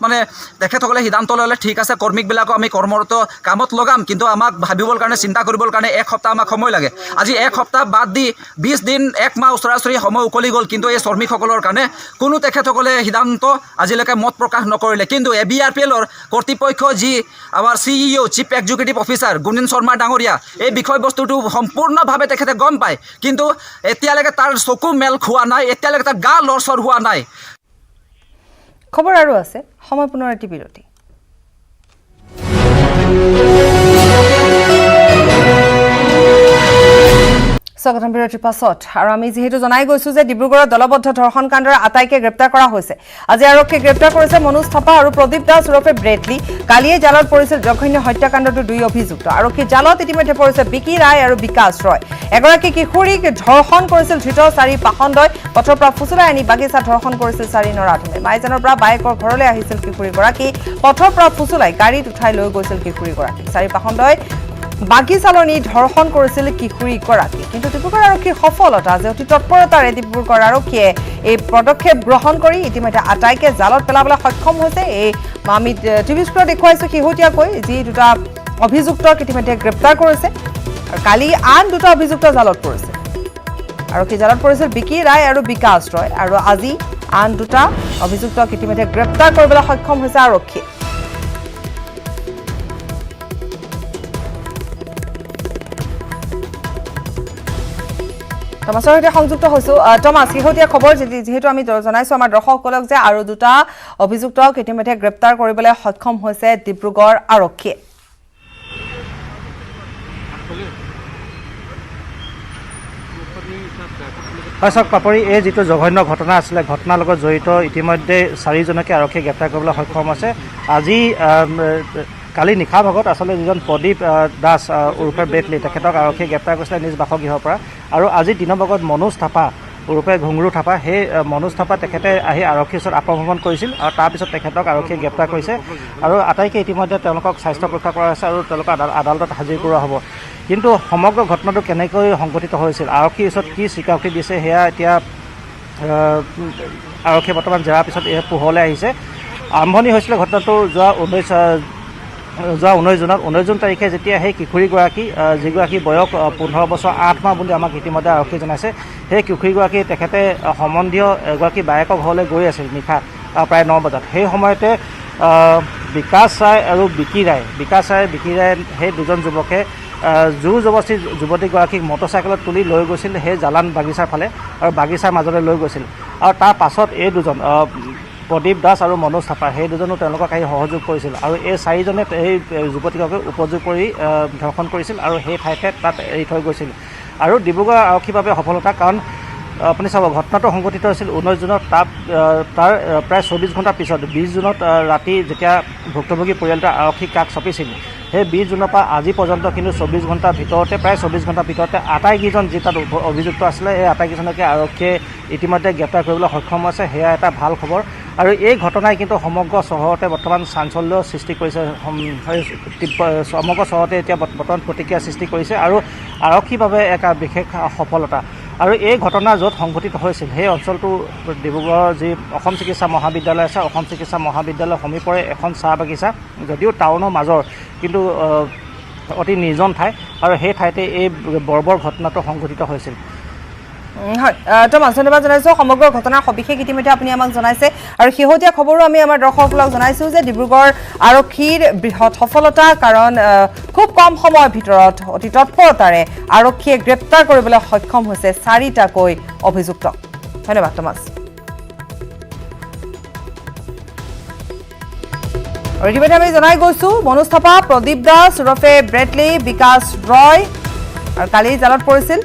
তেখেতসকলে সিদ্ধান্ত ল'লে, ঠিক আছে কৰ্মীবিলাকক আমি কৰ্মৰত কামত লগাম, কিন্তু আমাক ভাবিবৰ কাৰণে চিন্তা কৰিবৰ কাৰণে 1 সপ্তাহ আমাক সময় লাগে। আজি 1 সপ্তাহ বাদ দি 20 দিন 1 মাহ ওচৰা-ওচৰি সময় উকলি গ'ল, কিন্তু এই শ্ৰমিকসকলৰ কাৰণে কোনো তেখেতসকলে সিদ্ধান্ত আজিলৈকে মত প্ৰকাশ নকৰিলে। কিন্তু ABRPLৰ কৰ্তৃপক্ষ যি আমাৰ CEO chief executive officer Gunin Sharma ডাঙৰীয়া এই বিষয়বস্তুটো সম্পূৰ্ণভাৱে তেখেতে গম পায়, কিন্তু এতিয়ালৈকে তাৰ চকু মেল খোৱা নাই, এতিয়ালৈকে তাৰ গা লৰচৰ হোৱা নাই। খবৰ আৰু আছে, সময় পুনৰ এটি বিৰতি। স্বাগতম বিৰতিৰ পাছত আৰু আমি যেহেতু জনাই গৈছো যে ডিব্ৰুগড়ৰ দলবদ্ধ ধৰ্ষণ কাণ্ডৰ আটাইকে গ্ৰেপ্তাৰ কৰা হৈছে আজি আৰক্ষীয়ে গ্ৰেপ্তাৰ কৰিছে মনোজ থাপা আৰু প্ৰদীপ দাস ওৰফে ব্ৰেটলি কালিয়ে জালত পৰিছিল জঘন্য হত্যাকাণ্ডৰ দুই অভিযুক্ত আৰক্ষী জালত ইতিমধ্যে পৰিছে বিকি ৰায় আৰু বিকাশ ৰয় এগৰাকী কিশোৰীক ধৰ্ষণ কৰিছিল ধৃত চাৰি পাখণ্ডই পথৰ পৰা ফুচুলাই আনি বাগিচা ধৰ্ষণ কৰিছিল চাৰি নৰাধমে মাইজানৰ পৰা বাইকৰ ঘৰলৈ আহিছিল কিশোৰীগৰাকী পথৰ পৰা ফুচুলাই গাড়ীত উঠাই লৈ গৈছিল কিশোৰীগৰাকী চাৰি পাখণ্ডই বাগিচালনি ধৰ্ষণ কৰিছিল কিশোৰীগৰাকী কিন্তু ডিব্ৰুগড় আৰক্ষীৰ সফলতা যে অতি তৎপৰতাৰে ডিব্ৰুগড় আৰক্ষীয়ে এই পদক্ষেপ গ্ৰহণ কৰি ইতিমধ্যে আটাইকে জালত পেলাবলৈ সক্ষম হৈছে এই আমি টিভি স্ক্ৰীণত দেখুৱাইছো শেহতীয়াকৈ যি দুটা অভিযুক্তক ইতিমধ্যে গ্ৰেপ্তাৰ কৰিছে আৰু কালি আন দুটা অভিযুক্ত জালত পৰিছে আৰক্ষী জালত পৰিছিল বিকি ৰায় আৰু বিকাশ ৰয় আৰু আজি আন দুটা অভিযুক্তক ইতিমধ্যে গ্ৰেপ্তাৰ কৰিবলৈ সক্ষম হৈছে আৰক্ষীয়ে টমাছৰ সৈতে সংযুক্ত হৈছো টমাছ শেহতীয়া খবৰ যেহেতু আমি জনাইছো আমাৰ দৰ্শকসকলক যে আৰু দুটা অভিযুক্তক ইতিমধ্যে গ্ৰেপ্তাৰ কৰিবলৈ সক্ষম হৈছে ডিব্ৰুগড় আৰক্ষীয়ে হয় চাওক পাপৰি এই যিটো জঘন্য ঘটনা আছিলে ঘটনাৰ লগত জড়িত ইতিমধ্যে চাৰিজনকে আৰক্ষীয়ে গ্ৰেপ্তাৰ কৰিবলৈ সক্ষম আছে আজি কালি নিশা ভাগত আচলতে যিজন প্ৰদীপ দাস ওৰফে ব্ৰেটলি তেখেতক আৰক্ষীয়ে গ্ৰেপ্তাৰ কৰিছিলে নিজ বাসগৃহৰ পৰা আৰু আজি দিনৰ ভাগত মনোজ থাপা ওৰফে ঘুংৰু থাপা সেই মনোজ থাপা তেখেতে আহি আৰক্ষীৰ ওচৰত আত্মসমৰ্পণ কৰিছিল আৰু তাৰপিছত তেখেতক আৰক্ষীয়ে গ্ৰেপ্তাৰ কৰিছে আৰু আটাইকে ইতিমধ্যে তেওঁলোকক স্বাস্থ্য পৰীক্ষা কৰা হৈছে আৰু তেওঁলোকক আদালতত হাজিৰ কৰোৱা হ'ব কিন্তু সমগ্ৰ ঘটনাটো কেনেকৈ সংঘটিত হৈছিল আৰক্ষীৰ ওচৰত কি স্বীকাৰোক্তি দিছে সেয়া এতিয়া আৰক্ষীয়ে বৰ্তমান জেৰাৰ পিছত এই পোহৰলৈ আহিছে আৰম্ভণি হৈছিলে ঘটনাটো যোৱা 19 জুন তাৰিখে যেতিয়া সেই কিশোৰীগৰাকী যিগৰাকী বয়স 15 বছৰ 8 মাহ বুলি আমাক ইতিমধ্যে আৰক্ষীয়ে জনাইছে সেই কিশোৰীগৰাকী তেখেতে সম্বন্ধীয় এগৰাকী বায়েকৰ ঘৰলৈ গৈ আছিল নিশা প্ৰায় 9 বজাত সেই সময়তে বিকাশ ৰায় আৰু বিকি ৰায় সেই দুজন যুৱকে জোৰ জবস্তি যুৱতীগৰাকীক মটৰচাইকেলত তুলি লৈ গৈছিল সেই জালান বাগিচাৰ ফালে আৰু বাগিচাৰ মাজলৈ লৈ গৈছিল আৰু তাৰ পাছত এই দুজন প্ৰদীপ দাস আৰু মনোজ থাপা সেই দুজনো তেওঁলোকক আহি সহযোগ কৰিছিল আৰু এই চাৰিজনে এই যুৱতীগৰাকীক উপযোগ কৰি ধৰ্ষণ কৰিছিল আৰু সেই ঠাইতে তাত এৰি থৈ গৈছিল আৰু ডিব্ৰুগড় আৰক্ষীৰ বাবে সফলতা কাৰণ আপুনি চাব ঘটনাটো সংঘটিত হৈছিল 19 জুনত তাৰ প্ৰায় 24 ঘণ্টাৰ পিছত 20 জুনত ৰাতি যেতিয়া ভুক্তভোগী পৰিয়ালটোৱে আৰক্ষীক কাষ চপিছিল সেই 20 জুনৰ পৰা আজি পৰ্যন্ত কিন্তু 24 ঘণ্টাৰ ভিতৰতে প্ৰায় 24 ঘণ্টাৰ ভিতৰতে আটাইকেইজন যি তাত অভিযুক্ত আছিলে এই আটাইকেইজনকে আৰক্ষীয়ে ইতিমধ্যে গ্ৰেপ্তাৰ কৰিবলৈ সক্ষম হৈছে সেয়া এটা ভাল খবৰ আৰু এই ঘটনাই কিন্তু সমগ্ৰ চহৰতে বৰ্তমান চাঞ্চল্য সৃষ্টি কৰিছে সমগ্ৰ চহৰতে এতিয়া বৰ্তমান প্ৰতিক্ৰিয়া সৃষ্টি কৰিছে আৰু আৰক্ষীৰ বাবে এক বিশেষ সফলতা আৰু এই ঘটনা য'ত সংঘটিত হৈছিল সেই অঞ্চলটো ডিব্ৰুগড়ৰ যি অসম চিকিৎসা মহাবিদ্যালয় আছে অসম চিকিৎসা মহাবিদ্যালয়ৰ সমীপৰে এখন চাহ বাগিচা যদিও টাউনৰ মাজৰ কিন্তু অতি নিৰ্জন ঠাই আৰু সেই ঠাইতে এই বৰ্বৰ ঘটনাটো সংঘটিত হৈছিল হয় টমাছ ধন্যবাদ জনাইছো সমগ্ৰ ঘটনাৰ সবিশেষ ইতিমধ্যে আপুনি আমাক জনাইছে আৰু শেহতীয়া খবৰো আমি আমাৰ দৰ্শকসকলক জনাইছো যে ডিব্ৰুগড় আৰক্ষীৰ বৃহৎ সফলতা কাৰণ খুব কম সময়ৰ ভিতৰত অতি তৎপৰতাৰে আৰক্ষীয়ে গ্ৰেপ্তাৰ কৰিবলৈ সক্ষম হৈছে চাৰিটাকৈ অভিযুক্ত ধন্যবাদ টমাছ আৰু ইতিমধ্যে আমি জনাই গৈছো মনোজ থাপা প্ৰদীপ দাস ওৰফে ব্ৰেটলি বিকাশ ৰয় আৰু কালি জালত পৰিছিল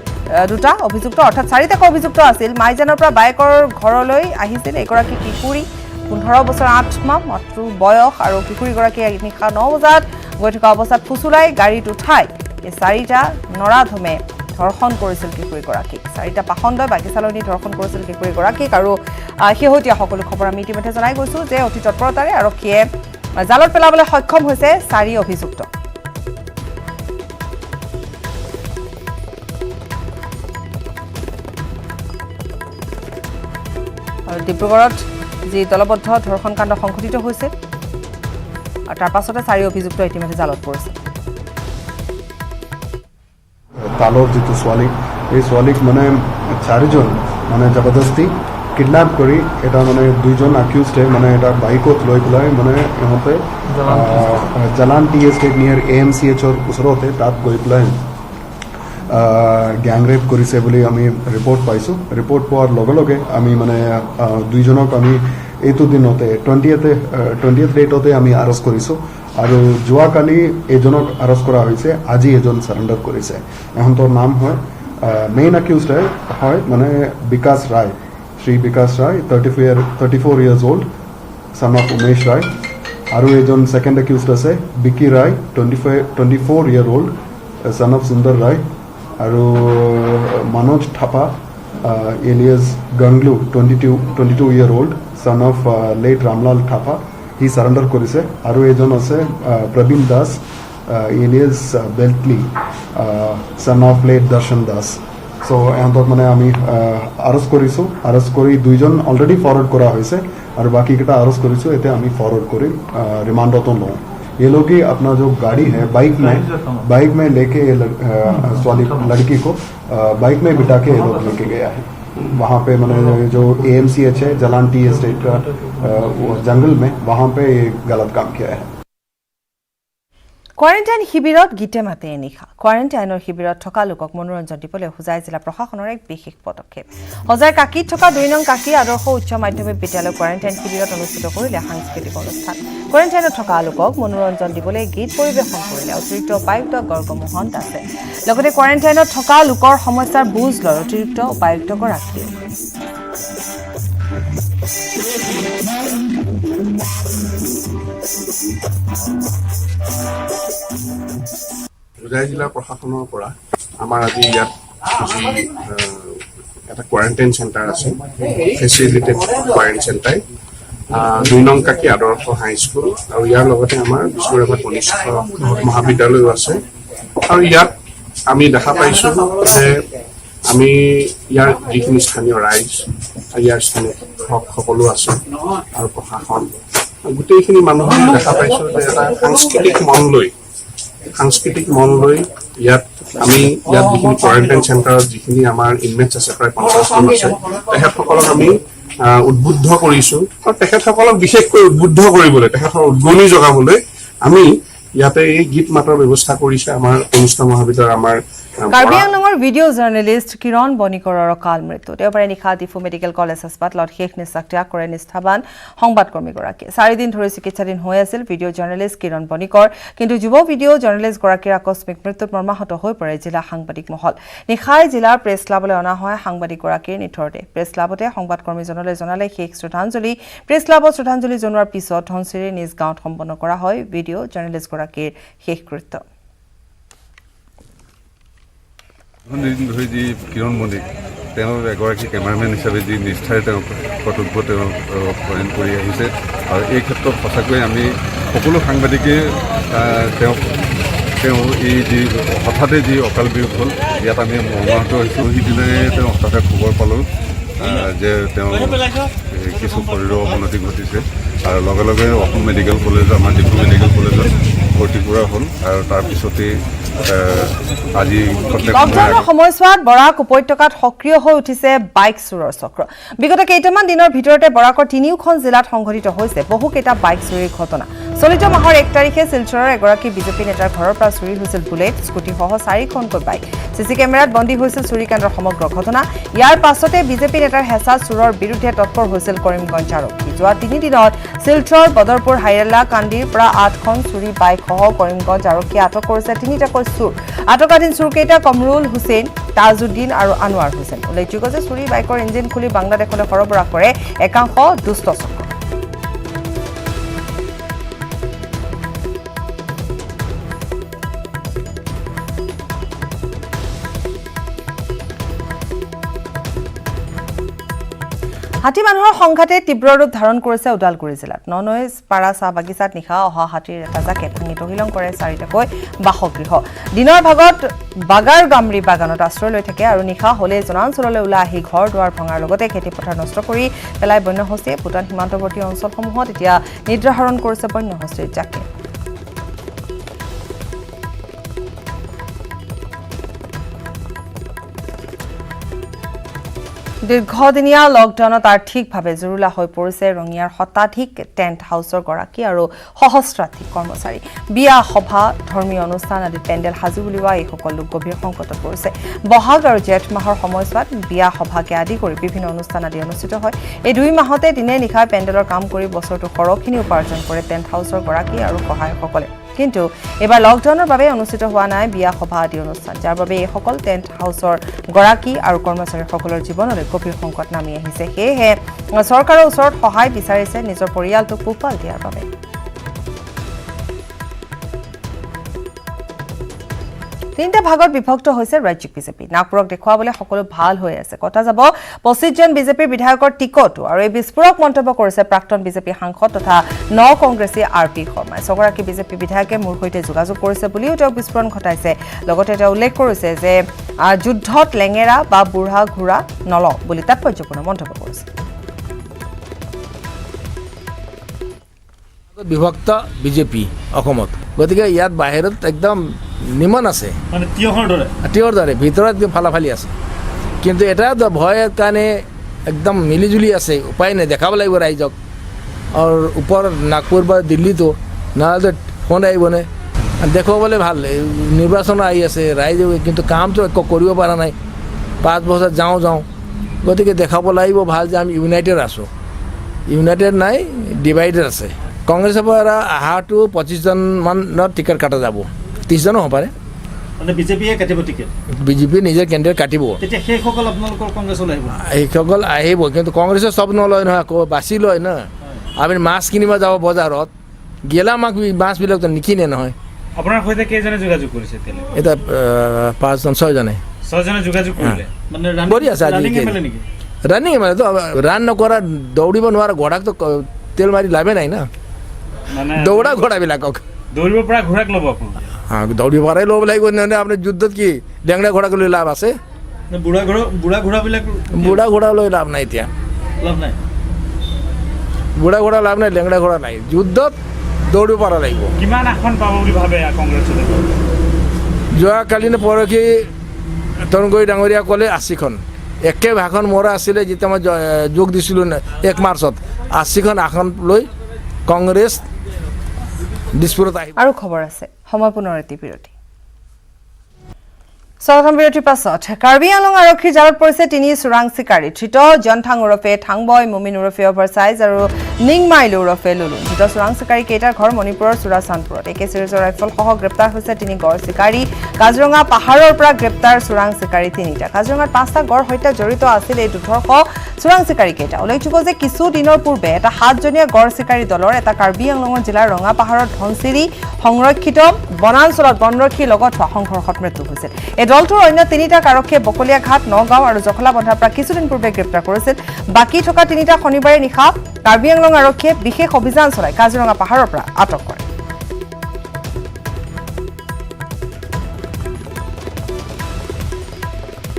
দুটা অভিযুক্ত অৰ্থাৎ চাৰিটাকৈ অভিযুক্ত আছিল মাইজানৰ পৰা বাইকৰ ঘৰলৈ আহিছিল এগৰাকী কিশোৰী 15 বছৰ 8 মাহ মাত্ৰ বয়স আৰু কিশোৰীগৰাকী নিশা 9 বজাত গৈ থকা অৱস্থাত ফুচুলাই গাড়ীত উঠাই এই চাৰিটা নৰাধমে ধৰ্ষণ কৰিছিল কিশোৰীগৰাকীক চাৰিটা পাখণ্ডই বাগিচালনি ধৰ্ষণ কৰিছিল কিশোৰীগৰাকীক আৰু শেহতীয়া সকলো খবৰ আমি ইতিমধ্যে জনাই গৈছো যে অতি তৎপৰতাৰে আৰক্ষীয়ে জালত পেলাবলৈ সক্ষম হৈছে চাৰি অভিযুক্ত আৰু ডিব্ৰুগড়ত যি দলবদ্ধ ধৰ্ষণ কাণ্ড সংঘটিত হৈছিল আৰু তাৰ পাছতে চাৰি অভিযুক্ত ইতিমধ্যে জালত পৰিছে তালৰ যিটো ছোৱালী এই ছোৱালীক মানে চাৰিজন মানে জবৰদস্তি কিডনেপ কৰি এটা মানে দুইজন আকিউজডে মানে এটা বাইকত লৈ পেলাই মানে ইহঁতে জালান টি এষ্টেট নিয়াৰ AMCHৰ ওচৰতে তাত গৈ পেলাই গ্যাং ৰেপ কৰিছে বুলি আমি ৰিপৰ্ট পাইছোঁ ৰিপৰ্ট পোৱাৰ লগে লগে আমি মানে দুইজনক আমি এইটো দিনতে 20th ডেটতে আমি আৰেষ্ট কৰিছোঁ আৰু যোৱাকালি এজনক আৰেষ্ট কৰা হৈছে আজি এজন সাৰেণ্ডাৰ কৰিছে এহঁতৰ নাম হয় मेन अक्यूज्ड है माने विकास राय श्री विकास राय 34 years old son of Umesh राय আৰু এজন সেকেন্ড অ্যাকিউজড আছে বিকি ৰায় 24 year old son of সুন্দৰ ৰায় আৰু Manoj Thapa alias গংলু 22 year old son of late Ramlal Thapa he surrender কৰিছে আৰু এজন আছে প্ৰবীণ Das alias বেল্টলি son of late দৰ্শন দাস সো এহঁতক মানে আমি আৰেস্ট কৰিছোঁ আৰেস্ট কৰি দুইজন অলৰেডি ফৰৱাৰ্ড কৰা হৈছে और बाकी केटा अरेस्ट करिसो एते आमी फॉरवर्ड करी रिमांडत लो ये लोग की अपना जो गाड़ी है बाइक में लेके लड़की को बाइक में बिठा के ये लोग लेके गया है वहाँ पे मैंने जो AMCH है जलान टी एस्टेट का जंगल में वहाँ पे गलत काम किया है কোৱাৰেণ্টাইন শিবিৰত গীতে মাতে নিশা কোৱাৰেণ্টাইনৰ শিবিৰত থকা লোকক মনোৰঞ্জন দিবলৈ হোজাই জিলা প্ৰশাসনৰ এক বিশেষ পদক্ষেপ হোজাই কাকিত থকা 2 নং কাকি আদৰ্শ উচ্চ মাধ্যমিক বিদ্যালয় কোৱাৰেণ্টাইন শিবিৰত অনুষ্ঠিত কৰিলে সাংস্কৃতিক অনুষ্ঠান কোৱাৰেণ্টাইনত থকা লোকক মনোৰঞ্জন দিবলৈ গীত পৰিৱেশন কৰিলে অতিৰিক্ত উপায়ুক্ত গৰ্গমোহন দাসে লগতে কোৱাৰেণ্টাইনত থকা লোকৰ সমস্যাৰ বুজ লয় অতিৰিক্ত উপায়ুক্ত গৰাকীয়ে হোজাই জিলা প্ৰশাসনৰ পৰা আমাৰ আজি ইয়াত এটা কোৱাৰেণ্টাইন চেণ্টাৰ আছে ফেচিলিটেড কোৱাৰেণ্টাইন চেণ্টাৰ 2 নং কাকি আদৰ্শ হাইস্কুল আৰু ইয়াৰ লগতে আমাৰ বিষ্ণুৰাভা কনিষ্ঠ মহাবিদ্যালয়ও আছে আৰু ইয়াত আমি দেখা পাইছোঁ যে আমি ইয়াৰ যিখিনি স্থানীয় ৰাইজ ইয়াৰ স্থানীয় সকলো আছে আৰু প্ৰশাসন গোটেইখিনি মানুহ দেখা পাইছোঁ যে এটা সাংস্কৃতিক মন লৈ ইয়াত আমি ইয়াত যিখিনি কোৱাৰেণ্টাইন চেণ্টাৰত যিখিনি আমাৰ ইনমেটছ আছে প্ৰায় 50 জন আছে তেখেতসকলক আমি উদ্বুদ্ধ কৰিছোঁ আৰু তেখেতসকলক বিশেষকৈ উদ্বুদ্ধ কৰিবলৈ তেখেতসকলক উদ্গনি জগাবলৈ আমি ইয়াতে এই গীত মাতৰ ব্যৱস্থা কৰিছে আমাৰ কনিষ্ঠ মহাবিদ্যালয়ৰ আমাৰ কাৰ্বি আংলঙৰ ভিডিঅ' জাৰ্নেলিষ্ট কিৰণ বণিকৰৰ অকাল মৃত্যু দেওবাৰে নিশা ডিফু মেডিকেল কলেজ হাস্পাতালত শেষ নিশ্বাস ত্যাগ কৰে নিষ্ঠাবান সংবাদকৰ্মীগৰাকীয়ে 4 দিন ধৰি চিকিৎসাধীন হৈ আছিল ভিডিঅ' জাৰ্নেলিষ্ট কিৰণ বণিকৰ কিন্তু যুৱ ভিডিঅ' জাৰ্নেলিষ্টগৰাকীৰ আকস্মিক মৃত্যুত মৰ্মাহত হৈ পৰে জিলা সাংবাদিক মহল নিশাই জিলাৰ প্ৰেছ ক্লাবলৈ অনা হয় সাংবাদিকগৰাকীৰ নিথৰ দেহ প্ৰেছ ক্লাবতে সংবাদকৰ্মীজনলৈ জনালে শেষ শ্ৰদ্ধাঞ্জলি প্ৰেছ ক্লাবত শ্ৰদ্ধাঞ্জলি জনোৱাৰ পিছত ধনচিৰি নিজ গাঁৱত সম্পন্ন কৰা হয় ভিডিঅ' জাৰ্নেলিষ্টগৰাকীৰ শেষকৃত্য ধৰি যি কিৰণ বণিক তেওঁৰ এগৰাকী কেমেৰামেন হিচাপে যি নিষ্ঠাৰে তেওঁ কৰ্তব্য তেওঁ পালন কৰি আহিছে আৰু এই ক্ষেত্ৰত সঁচাকৈ আমি সকলো সাংবাদিকে তেওঁ এই যি হঠাতে যি অকাল বিয়োগ হ'ল ইয়াত আমি মৰ্মাহত হৈছোঁ সিদিনাই তেওঁ হঠাতে খবৰ পালোঁ যে তেওঁ কিছু শৰীৰৰ অৱনতি ঘটিছে আৰু লগে লগে অসম মেডিকেল কলেজ আমাৰ ডিফু মেডিকেল কলেজত ভৰ্তি কৰা হ'ল আৰু তাৰপিছতেই আজি লকডাউনৰ সময়ছোৱাত বৰাক উপত্যকাত সক্ৰিয় হৈ উঠিছে বাইক চুৰৰ চক্ৰ বিগত কেইটামান দিনৰ ভিতৰতে বৰাকৰ 3খন জিলাত সংঘটিত হৈছে বহুকেইটা বাইক চুৰিৰ ঘটনা চলিত মাহৰ 1 তাৰিখে শিলচৰৰ এগৰাকী বিজেপি নেতাৰ ঘৰৰ পৰা চুৰি হৈছিল বুলেট স্কুটি সহ 4খনকৈ বাইক চিচি কেমেৰাত বন্দী হৈছিল চুৰিকাণ্ডৰ সমগ্ৰ ঘটনা ইয়াৰ পাছতে বিজেপি নেতাৰ হেঁচা চুৰৰ বিৰুদ্ধে তৎপৰ হৈছিল কৰিমগঞ্জ আৰক্ষী যোৱা 3 দিনত শিলচৰ বদৰপুৰ হাইৰালা কান্দিৰ পৰা 8খন চুৰি বাইক সহ কৰিমগঞ্জ আৰক্ষীয়ে আটক কৰিছে 3টাকৈ চুৰ আটকাধীন চুৰকেইটা কমৰুল হুছেইন তাজউদ্দিন আৰু আনোৱাৰ হুছেইন উল্লেখযোগ্য যে চুৰি বাইকৰ ইঞ্জিন খুলি বাংলাদেশলৈ সৰবৰাহ কৰে একাংশ দুষ্ট চক্ৰ হাতী মানুহৰ সংঘাতে তীব্ৰ ৰূপ ধাৰণ কৰিছে ওদালগুৰি জিলাত ননৈজ পাৰা চাহ বাগিচাত নিশা অহা হাতীৰ এটা জাকে ভাঙি তহিলং কৰে 4টাকৈ বাসগৃহ দিনৰ ভাগত বাগাৰ গামৰি বাগানত আশ্ৰয় লৈ থাকে আৰু নিশা হলে জনাঞ্চললৈ ওলাই আহি ঘৰ দুৱাৰ ভঙাৰ লগতে খেতিপথাৰ নষ্ট কৰি পেলাই বন্যহস্তীয়ে ভূটান সীমান্তৱৰ্তী অঞ্চলসমূহত এতিয়া নিদ্ৰাহৰণ কৰিছে বন্যহস্তীৰ জাকে দীৰ্ঘদিনীয়া লকডাউনত আৰ্থিকভাৱে জুৰুলা হৈ পৰিছে ৰঙিয়াৰ শতাধিক টেণ্ট হাউচৰ গৰাকী আৰু সহস্ৰাধিক কৰ্মচাৰী বিয়া সভা ধৰ্মীয় অনুষ্ঠান আদি পেণ্ডেল সাজু উলিওৱা এইসকল লোক গভীৰ সংকটত পৰিছে বহাগ আৰু জেঠ মাহৰ সময়ছোৱাত বিয়া সভাকে আদি কৰি বিভিন্ন অনুষ্ঠান আদি অনুষ্ঠিত হয় এই 2 মাহতে দিনে নিশাই পেণ্ডেলৰ কাম কৰি বছৰটো সৰহখিনি উপাৰ্জন কৰে টেণ্ট হাউচৰ গৰাকী আৰু সহায়কসকলে কিন্তু এইবাৰ লকডাউনৰ বাবে অনুষ্ঠিত হোৱা নাই বিয়া সভা আদি অনুষ্ঠান, যাৰ বাবে এইসকল টেণ্ট হাউচৰ গৰাকী আৰু কৰ্মচাৰীসকলৰ জীৱনলৈ গভীৰ সংকট নামি আহিছে। সেয়েহে চৰকাৰৰ ওচৰত সহায় বিচাৰিছে নিজৰ পৰিয়ালটোক পোহপাল দিয়াৰ বাবে। তিনিটা ভাগত বিভক্ত হৈছে ৰাজ্যিক বিজেপি। নাগপুৰক দেখুৱাবলৈ সকলো ভাল হৈ আছে, কটা যাব 25 জন বিজেপিৰ বিধায়কৰ টিকটো। আৰু এই বিস্ফোৰক মন্তব্য কৰিছে প্ৰাক্তন বিজেপি সাংসদ তথা কংগ্ৰেছী RP শৰ্মাই। ছগৰাকী বিজেপি বিধায়কে মোৰ সৈতে যোগাযোগ কৰিছে বুলিও তেওঁ বিস্ফোৰণ ঘটাইছে। লগতে তেওঁ উল্লেখ কৰিছে যে যুদ্ধত লেঙেৰা বা বুঢ়া ঘোঁৰা নলওঁ বুলি তাৎপৰ্যপূৰ্ণ মন্তব্য কৰিছে। বিভক্ত বিজেপি অসমত, গতিকে ইয়াত বাহিৰত একদম নিমন আছে, মানে তিয়ৰ দৰে ভিতৰত ফালাফালি আছে। কিন্তু এটা ভয়ৰ কাৰণে একদম মিলিজুলি আছে, উপায় নাই, দেখাব লাগিব ৰাইজক। আৰু ওপৰত নাগপুৰ বা দিল্লীতো নহ'লে ফোন আহিবনে, দেখুৱাবলৈ ভাল। নিৰ্বাচন আহি আছে, ৰাইজে কিন্তু কামটো একো কৰিব পৰা নাই। 5 বছৰ যাওঁ গতিকে দেখাব লাগিব ভাল যে আমি ইউনাইটেড আছোঁ। ইউনাইটেড নাই, ডিভাইডেড আছে। কংগ্ৰেছৰ পৰা অহাটো 25 জনমানৰ টিকেট কটা যাব, 30 জনো হ'ব পাৰে। মানে বিজেপিয়ে কাটিব টিকেট, বিজেপি নিজৰ কেণ্ডিডেট কাটিব, তেতিয়া সেইসকল আপোনালোকৰ কংগ্ৰেছলৈ আহিব। সেইসকল আহিব, কিন্তু কংগ্ৰেছে চব নলয় নহয়, আকৌ বাছি লয় না। আপুনি মাছ কিনিব যাব বজাৰত, গেলা মাছবিলাকতো নিকিনে নহয়। আপোনাৰ সৈতে কেইজনে যোগাযোগ কৰিছে এতিয়া 5 জন 6 জনে যোগাযোগ কৰিলে, মানে কৰি আছে আজি ৰানিং মানেতো ৰান নকৰা দৌৰিব নোৱাৰা ঘোঁৰাকতো তেল মাৰি লাভে নাই না, দৌৰা ঘোঁৰাবিলাকক দৌৰিব পৰা ঘোঁৰাক ল'ব দৌৰিব পৰাই ল'ব লাগিব। নহ'লে আপোনাৰ যুদ্ধত কি লেংৰা ঘোঁৰাক লৈ লাভ আছে? বুঢ়া ঘোঁৰা লৈ লাভ নাই, এতিয়া বুঢ়া ঘোঁৰা লাভ নাই, লেংৰা ঘোঁৰা নাই। যুদ্ধত দৌৰিব পৰা লাগিব। কিমান আসন পাব বুলি ভাবে কংগ্ৰেছে? যোৱাকালি নে পৰহি তৰুণগগৈ ডাঙৰীয়া ক'লে 80খন। একে ভাষণ মৰা আছিলে যেতিয়া মই যোগ দিছিলোঁ 1 মাৰ্চত। 80খন আসন লৈ কংগ্ৰেছ দিছপুৰত আহিব। আৰু খবৰ আছে, সময় পুনৰ এটি বিৰতি। স্বাগতম বিৰতিৰ পাছত কাৰ্বি আংলং আৰক্ষীৰ জালত পৰিছে 3 চোৰাং চিকাৰী। ধৃত জনথাং ওৰফে থাংবয়, মুমিন ওৰফে অভাৰচাইজ আৰু নিংমাইলু ওৰফে লুলু। ধৃত চোৰাং চিকাৰী কেইটাৰ ঘৰ মণিপুৰৰ চুৰাচান্দপুৰত। AK চিৰিজৰ ৰাইফলসহ গ্ৰেপ্তাৰ হৈছে 3 গড় চিকাৰী। কাজিৰঙা পাহাৰৰ পৰা গ্ৰেপ্তাৰ চোৰাং চিকাৰী 3টা। কাজিৰঙাত 5টা গড় হত্যা জড়িত আছিল এই দুৰ্ধৰ্ষ চোৰাং চিকাৰী কেইটা। উল্লেখযোগ্য যে কিছু দিনৰ পূৰ্বে এটা 7জনীয়া গড় চিকাৰী দলৰ এটা কাৰ্বি আংলং জিলাৰ ৰঙা পাহাৰৰ ধনচিৰি সংৰক্ষিত বনাঞ্চলত বনৰক্ষীৰ লগত হোৱা সংঘৰ্ষত মৃত্যু হৈছিল। এই দলটোৰ অন্য 3টাক আৰক্ষীয়ে বকলীয়াঘাট, নগাঁও আৰু জখলাবন্ধাৰ পৰা কিছুদিন পূৰ্বে গ্ৰেপ্তাৰ কৰিছিল। বাকী থকা 3টা শনিবাৰে নিশা কাৰ্বি আংলং আৰক্ষীয়ে বিশেষ অভিযান চলাই কাজিৰঙা পাহাৰৰ পৰা আটক কৰে।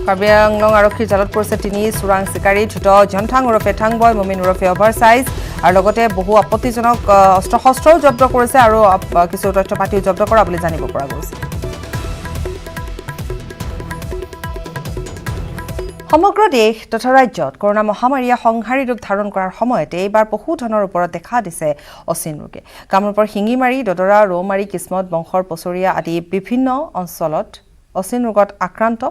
কাৰ্বি আংলং আৰক্ষীৰ জালত পৰিছে 3 চোৰাং চিকাৰী। ধৃত জনথাং ওৰফে থাংবয়, মুমিন ওৰফে অভাৰচাইজ আৰু লগতে বহু আপত্তিজনক অস্ত্ৰ শস্ত্ৰও জব্দ কৰিছে আৰু কিছু তথ্য পাতিও জব্দ কৰা বুলি জানিব পৰা গৈছে। সমগ্ৰ দেশ তথা ৰাজ্যত কৰোনা মহামাৰীয়ে সংহাৰী ৰূপ ধাৰণ কৰাৰ সময়তে এইবাৰ পশুধনৰ ওপৰত দেখা দিছে অচিন ৰোগে। কামৰূপৰ শিঙিমাৰী, দদৰা, ৰৌমাৰী, কিসমত, বংশৰ পচৰীয়া আদি বিভিন্ন অঞ্চলত অচিন ৰোগত আক্ৰান্ত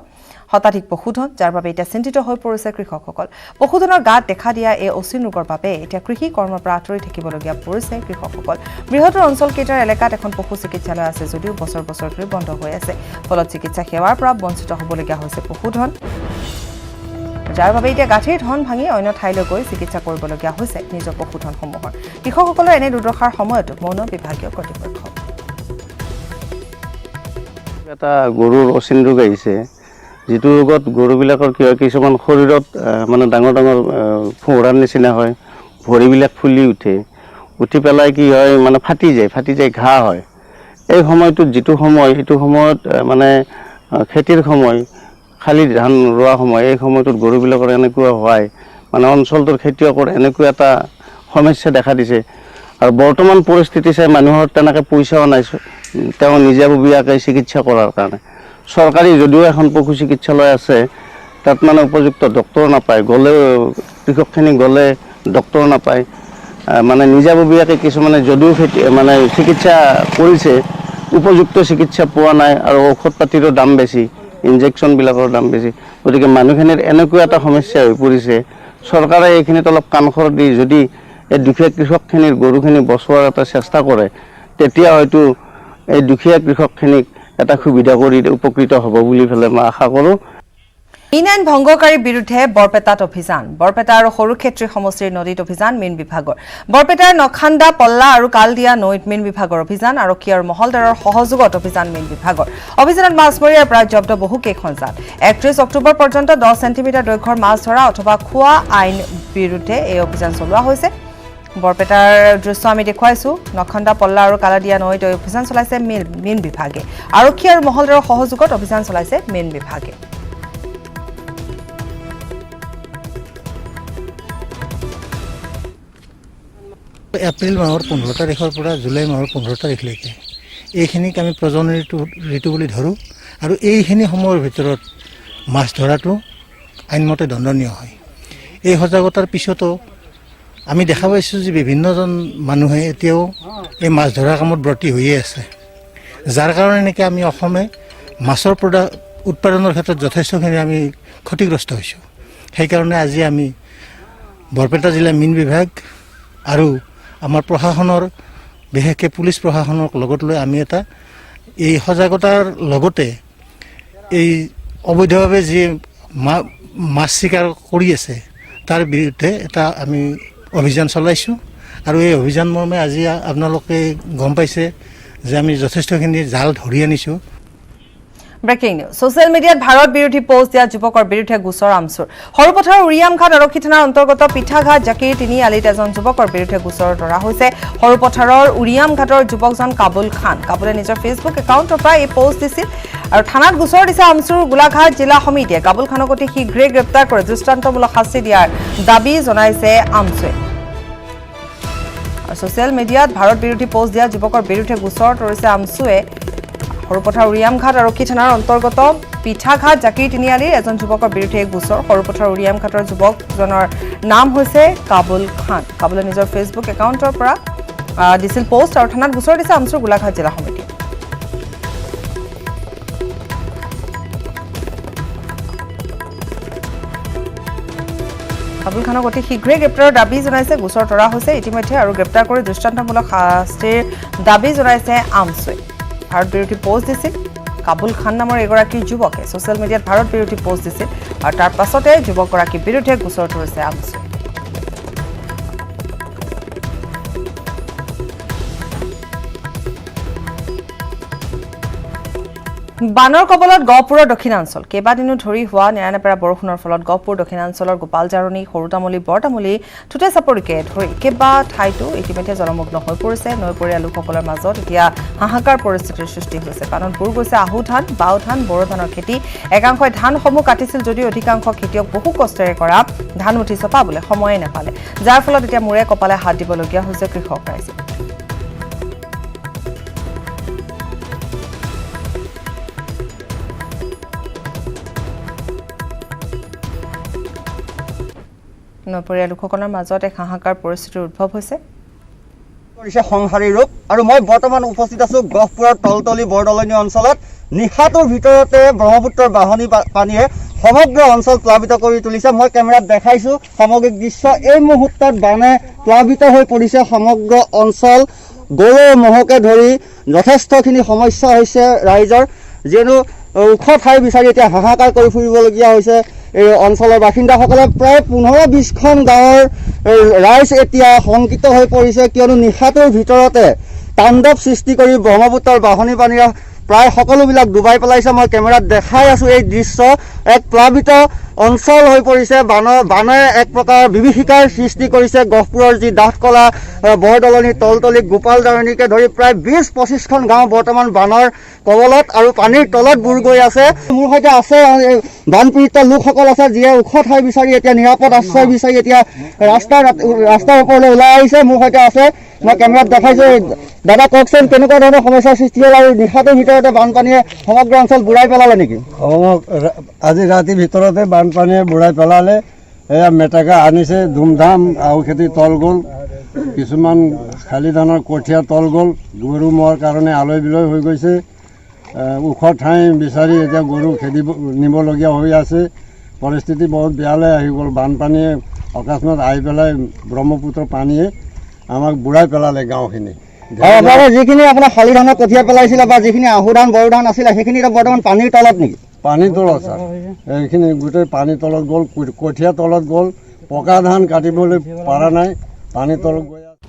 শতাধিক পশুধন, যাৰ বাবে এতিয়া চিন্তিত হৈ পৰিছে কৃষকসকল। পশুধনৰ গাত দেখা দিয়া এই অচিন ৰোগৰ বাবে এতিয়া কৃষি কৰ্মৰ পৰা আঁতৰি থাকিবলগীয়া পৰিছে কৃষকসকল। বৃহত্তৰ অঞ্চলকেইটাৰ এলেকাত এখন পশু চিকিৎসালয় আছে যদিও বছৰ বছৰ ধৰি বন্ধ হৈ আছে। ফলত চিকিৎসা সেৱাৰ পৰা বঞ্চিত হ'বলগীয়া হৈছে পশুধন, যাৰ বাবে এতিয়া গাঁঠিৰ ধন ভাঙি অন্য ঠাইলৈ গৈ চিকিৎসা কৰিবলগীয়া হৈছে নিজৰ পশুধনসমূহৰ। কৃষকসকলৰ এনে দুৰ্দশাৰ সময়তো মৌন বিভাগীয় কৰ্তৃপক্ষ। এটা গৰুৰ অচিন ৰোগ আহিছে, যিটো ৰোগত গৰুবিলাকৰ কি হয়, কিছুমান শৰীৰত মানে ডাঙৰ ডাঙৰ ফোঁহৰাৰ নিচিনা হয়, ভৰিবিলাক ফুলি উঠে, উঠি পেলাই কি হয় মানে ফাটি যায়, ঘাঁ হয়। এই সময়টোত যিটো সময়, সেইটো সময়ত মানে খেতিৰ সময়, খালি ধান ৰোৱা সময়, এই সময়টোত গৰুবিলাকৰ এনেকুৱা হয় মানে অঞ্চলটোৰ খেতিয়কৰ এনেকুৱা এটা সমস্যা দেখা দিছে। আৰু বৰ্তমান পৰিস্থিতি চাই মানুহৰ তেনেকৈ পইচাও নাই তেওঁ নিজাববীয়াকৈ চিকিৎসা কৰাৰ কাৰণে। চৰকাৰী যদিও এখন পশু চিকিৎসালয় আছে, তাত মানে উপযুক্ত ডক্তৰ নাপায়, কৃষকখিনি গ'লে ডক্তৰ নাপায়। মানে নিজাববীয়াকৈ কিছুমানে যদিও মানে চিকিৎসা কৰিছে, উপযুক্ত চিকিৎসা পোৱা নাই আৰু ঔষধ পাতিৰো দাম বেছি, ইনজেকশ্যনবিলাকৰ দাম বেছি। গতিকে মানুহখিনিৰ এনেকুৱা এটা সমস্যা হৈ পৰিছে, চৰকাৰে এইখিনিত অলপ কাণখৰ দি যদি এই দুখীয়া কৃষকখিনিৰ গৰুখিনি বচোৱাৰ এটা চেষ্টা কৰে, তেতিয়া হয়তো এই দুখীয়া কৃষকখিনিক এটা সুবিধা কৰি উপকৃত হ'ব বুলি পেলাই মই আশা কৰোঁ। আইন ভংগকাৰীৰ বিৰুদ্ধে বৰপেটাত অভিযান। বৰপেটা আৰু সৰুক্ষেত্ৰী সমষ্টিৰ নদীত অভিযান মীন বিভাগৰ। বৰপেটাৰ নখান্দা পল্লা আৰু কালদিয়া নৈত মীন বিভাগৰ অভিযান। আৰক্ষী আৰু মহলদাৰৰ সহযোগত অভিযান মীন বিভাগৰ। অভিযানত মাছমৰীয়াৰ পৰা জব্দ বহু কেইখন জাল। 31 অক্টোবৰ পৰ্যন্ত 10 চেণ্টিমিটাৰ দৈৰ্ঘ্যৰ মাছ ধৰা অথবা খোৱা আইন বিৰুদ্ধে এই অভিযান চলোৱা হৈছে। বৰপেটাৰ দৃশ্য আমি দেখুৱাইছো। নখন্দা পল্লা আৰু কালাদিয়া নৈত অভিযান চলাইছে মীন বিভাগে। আৰক্ষী আৰু মহলদাৰৰ সহযোগত অভিযান চলাইছে মীন বিভাগে। এপ্ৰিল মাহৰ 15 তাৰিখৰ পৰা জুলাই মাহৰ 15 তাৰিখলৈকে এইখিনিক আমি প্ৰজনন ঋতু বুলি ধৰোঁ আৰু এইখিনি সময়ৰ ভিতৰত মাছ ধৰাটো আইনমতে দণ্ডনীয় হয়। এই সজাগতাৰ পিছতো আমি দেখা পাইছোঁ যে বিভিন্নজন মানুহে এতিয়াও এই মাছ ধৰা কামত ব্ৰতী হৈয়ে আছে, যাৰ কাৰণে নেকি আমি অসমে মাছৰ উৎপাদনৰ ক্ষেত্ৰত যথেষ্টখিনি আমি ক্ষতিগ্ৰস্ত হৈছোঁ। সেইকাৰণে আজি আমি বৰপেটা জিলা মীন বিভাগ আৰু আমাৰ প্ৰশাসনৰ বিশেষকৈ পুলিচ প্ৰশাসনক লগত লৈ আমি এটা এই সজাগতাৰ লগতে এই অবৈধভাৱে যি মাছ চিকাৰ কৰি আছে তাৰ বিৰুদ্ধে এটা আমি অভিযান চলাইছোঁ। আৰু এই অভিযান মৰ্মে আজি আপোনালোকে গম পাইছে যে আমি যথেষ্টখিনি জাল ধৰি আনিছোঁ। Breaking news. ছ'চিয়েল মিডিয়াত ভাৰত বিৰোধী পোষ্ট দিয়া যুৱকৰ বিৰুদ্ধে গোচৰ আমচুৰ। সৰুপথাৰ উৰিয়ামঘাট আৰক্ষী থানাৰ অন্তৰ্গত পিঠাঘাট জাকিৰ তিনিআলিত এজন যুৱকৰ বিৰুদ্ধে গোচৰ তৰা হৈছে। সৰুপথাৰৰ উৰিয়ামঘাটৰ যুৱকজন কাবুল খান। কাবুলে নিজৰ ফেচবুক একাউণ্টৰ পৰা এই পোষ্ট দিছিল আৰু থানাত গোচৰ দিছে আমচুৰ গোলাঘাট জিলা সমিতিয়ে। কাবুল খানক অতি শীঘ্ৰেই গ্ৰেপ্তাৰ কৰি দৃষ্টান্তমূলক শাস্তি দিয়াৰ দাবী জনাইছে আমচুৱে। ছ'চিয়েল মিডিয়াত ভাৰত বিৰোধী পোষ্ট দিয়া যুৱকৰ বিৰুদ্ধে গোচৰ তৰিছে আমচুৱে। সৰুপথাৰ উৰিয়ামঘাট আৰক্ষী থানাৰ অন্তৰ্গত পিঠাঘাট জাকিৰ তিনিআলিৰ এজন যুৱকৰ বিৰুদ্ধে গোচৰ। সৰুপথাৰ উৰিয়ামঘাটৰ যুৱকজনৰ নাম হৈছে কাবুল খান। কাবুলে নিজৰ ফেচবুক একাউণ্টৰ পৰা দিছিল পোষ্ট আৰু থানাত গোচৰ দিছে আমচুৰ গোলাঘাট জিলা সমিতি। কাবুল খানক অতি শীঘ্ৰেই গ্ৰেপ্তাৰৰ দাবী জনাইছে গোচৰ তৰা হৈছে ইতিমধ্যে আৰু গ্ৰেপ্তাৰ কৰি দৃষ্টান্তমূলক শাস্তিৰ দাবী জনাইছে আমচুৱে। ভাৰত বিৰোধী পোষ্ট দিছিল কাবুল খান নামৰ এগৰাকী যুৱকে ছ'চিয়েল মিডিয়াত ভাৰত বিৰোধী পোষ্ট দিছিল আৰু তাৰ পাছতে যুৱকগৰাকীৰ বিৰুদ্ধে গোচৰ তৰিছে আমচুৱে। বানৰ কবলত গহপুৰৰ দক্ষিণাঞ্চল। কেইবাদিনো ধৰি হোৱা নেৰানেপেৰা বৰষুণৰ ফলত গহপুৰ দক্ষিণাঞ্চলৰ গোপালজাৰণী, সৰুতামুলী, বৰতামুলী, থুতে চাপৰিকে ধৰি কেইবা ঠাইতো ইতিমধ্যে জলমগ্ন হৈ পৰিছে। নৈপৰীয়া লোকসকলৰ মাজত এতিয়া হাহাকাৰ পৰিস্থিতিৰ সৃষ্টি হৈছে। পানত বুৰ গৈছে আহু ধান, বাও ধান, বড়ো ধানৰ খেতি। একাংশই ধানসমূহ কাটিছিল যদিও অধিকাংশ খেতিয়ক বহু কষ্টেৰে কৰা ধান মুঠি চপাবলৈ সময়ে নাপালে, যাৰ ফলত এতিয়া মূৰে কপালে হাত দিবলগীয়া হৈছে কৃষক ৰাইজে। নৈপৰীয়া লোকসকলৰ মাজত এক হাহাকাৰ পৰিস্থিতিৰ উদ্ভৱ হৈছে। সংহাৰী ৰূপ আৰু মই বৰ্তমান উপস্থিত আছোঁ গহপুৰৰ তলতলি বৰদলনি অঞ্চলত। নিশাটোৰ ভিতৰতে ব্ৰহ্মপুত্ৰৰ বাঢ়নী পানীয়ে সমগ্ৰ অঞ্চল প্লাবিত কৰি তুলিছে। মই কেমেৰাত দেখাইছোঁ সামগ্ৰিক দৃশ্য। এই মুহূৰ্তত বানে প্লাবিত হৈ পৰিছে সমগ্ৰ অঞ্চল। গৰু ম'হকে ধৰি যথেষ্টখিনি সমস্যা হৈছে ৰাইজৰ, যিহেতু ওখ ঠাই বিচাৰি এতিয়া হাহাকাৰ কৰি ফুৰিবলগীয়া হৈছে এই অঞ্চলৰ বাসিন্দাসকলে। প্ৰায় 15-20খন গাঁৱৰ ৰাইজ এতিয়া শংকিত হৈ পৰিছে, কিয়নো নিশাটোৰ ভিতৰতে তাণ্ডৱ সৃষ্টি কৰি ব্ৰহ্মপুত্ৰৰ বাঢ়নী পানীৰে প্ৰায় সকলোবিলাক ডুবাই পেলাইছে। মই কেমেৰাত দেখাই আছোঁ এই দৃশ্য। এক প্লাবিত অঞ্চল হৈ পৰিছে। বানে এক প্ৰকাৰ বিভীষিকাৰ সৃষ্টি কৰিছে। গহপুৰৰ যি ডাঠকলা, বৰদলনি, তলতলি, গোপালজাৰণীকে ধৰি প্ৰায় 20-25খন গাঁও বৰ্তমান বানৰ কবলত আৰু পানীৰ তলত বুৰ গৈ আছে। মোৰ সৈতে আছে বানপীড়িত লোকসকল আছে, যিয়ে ওখ ঠাই বিচাৰি এতিয়া নিৰাপদ আশ্ৰয় বিচাৰি এতিয়া ৰাস্তাৰ ওপৰলৈ ওলাই আহিছে। মোৰ সৈতে আছে, মই কেমেৰাত দেখাইছোঁ। দাদা কওকচোন, কেনেকুৱা ধৰণৰ সমস্যাৰ সৃষ্টি হ'ল আৰু নিশাটোৰ ভিতৰতে বানপানীয়ে সমগ্ৰ অঞ্চল বুঢ়াই পেলালে নেকি? আজি ৰাতিৰ ভিতৰতে বানপানীয়ে বুঢ়াই পেলালে। এয়া মেটেকা আনিছে, ধুমধাম আহু খেতি তল গ'ল, কিছুমান শালি ধানৰ কঠীয়া তল গ'ল, গৰু ম'হৰ কাৰণে আলৈ বিলৈ হৈ গৈছে। ওখ ঠাই বিচাৰি এতিয়া গৰু খেদিব নিবলগীয়া হৈ আছে। পৰিস্থিতি বহুত বেয়ালৈ আহি গ'ল। বানপানীয়ে অকস্মাত আহি পেলাই ব্ৰহ্মপুত্ৰৰ পানীয়ে আমাক বুঢ়াই পেলালে গাঁওখিনি। আৰু আপোনালোকৰ যিখিনি আপোনাৰ শালি ধানৰ কঠীয়া পেলাইছিলে বা যিখিনি আহু ধান বড়ো ধান আছিলে সেইখিনি এতিয়া বৰ্তমান পানীৰ তলত নেকি? পানীৰ তলত ছাৰ এইখিনি গোটেই পানীৰ তলত গ'ল, কঠীয়া তলত গ'ল, পকা ধান কাটিবলৈ পৰা নাই, পানীৰ তলত গৈ আছে।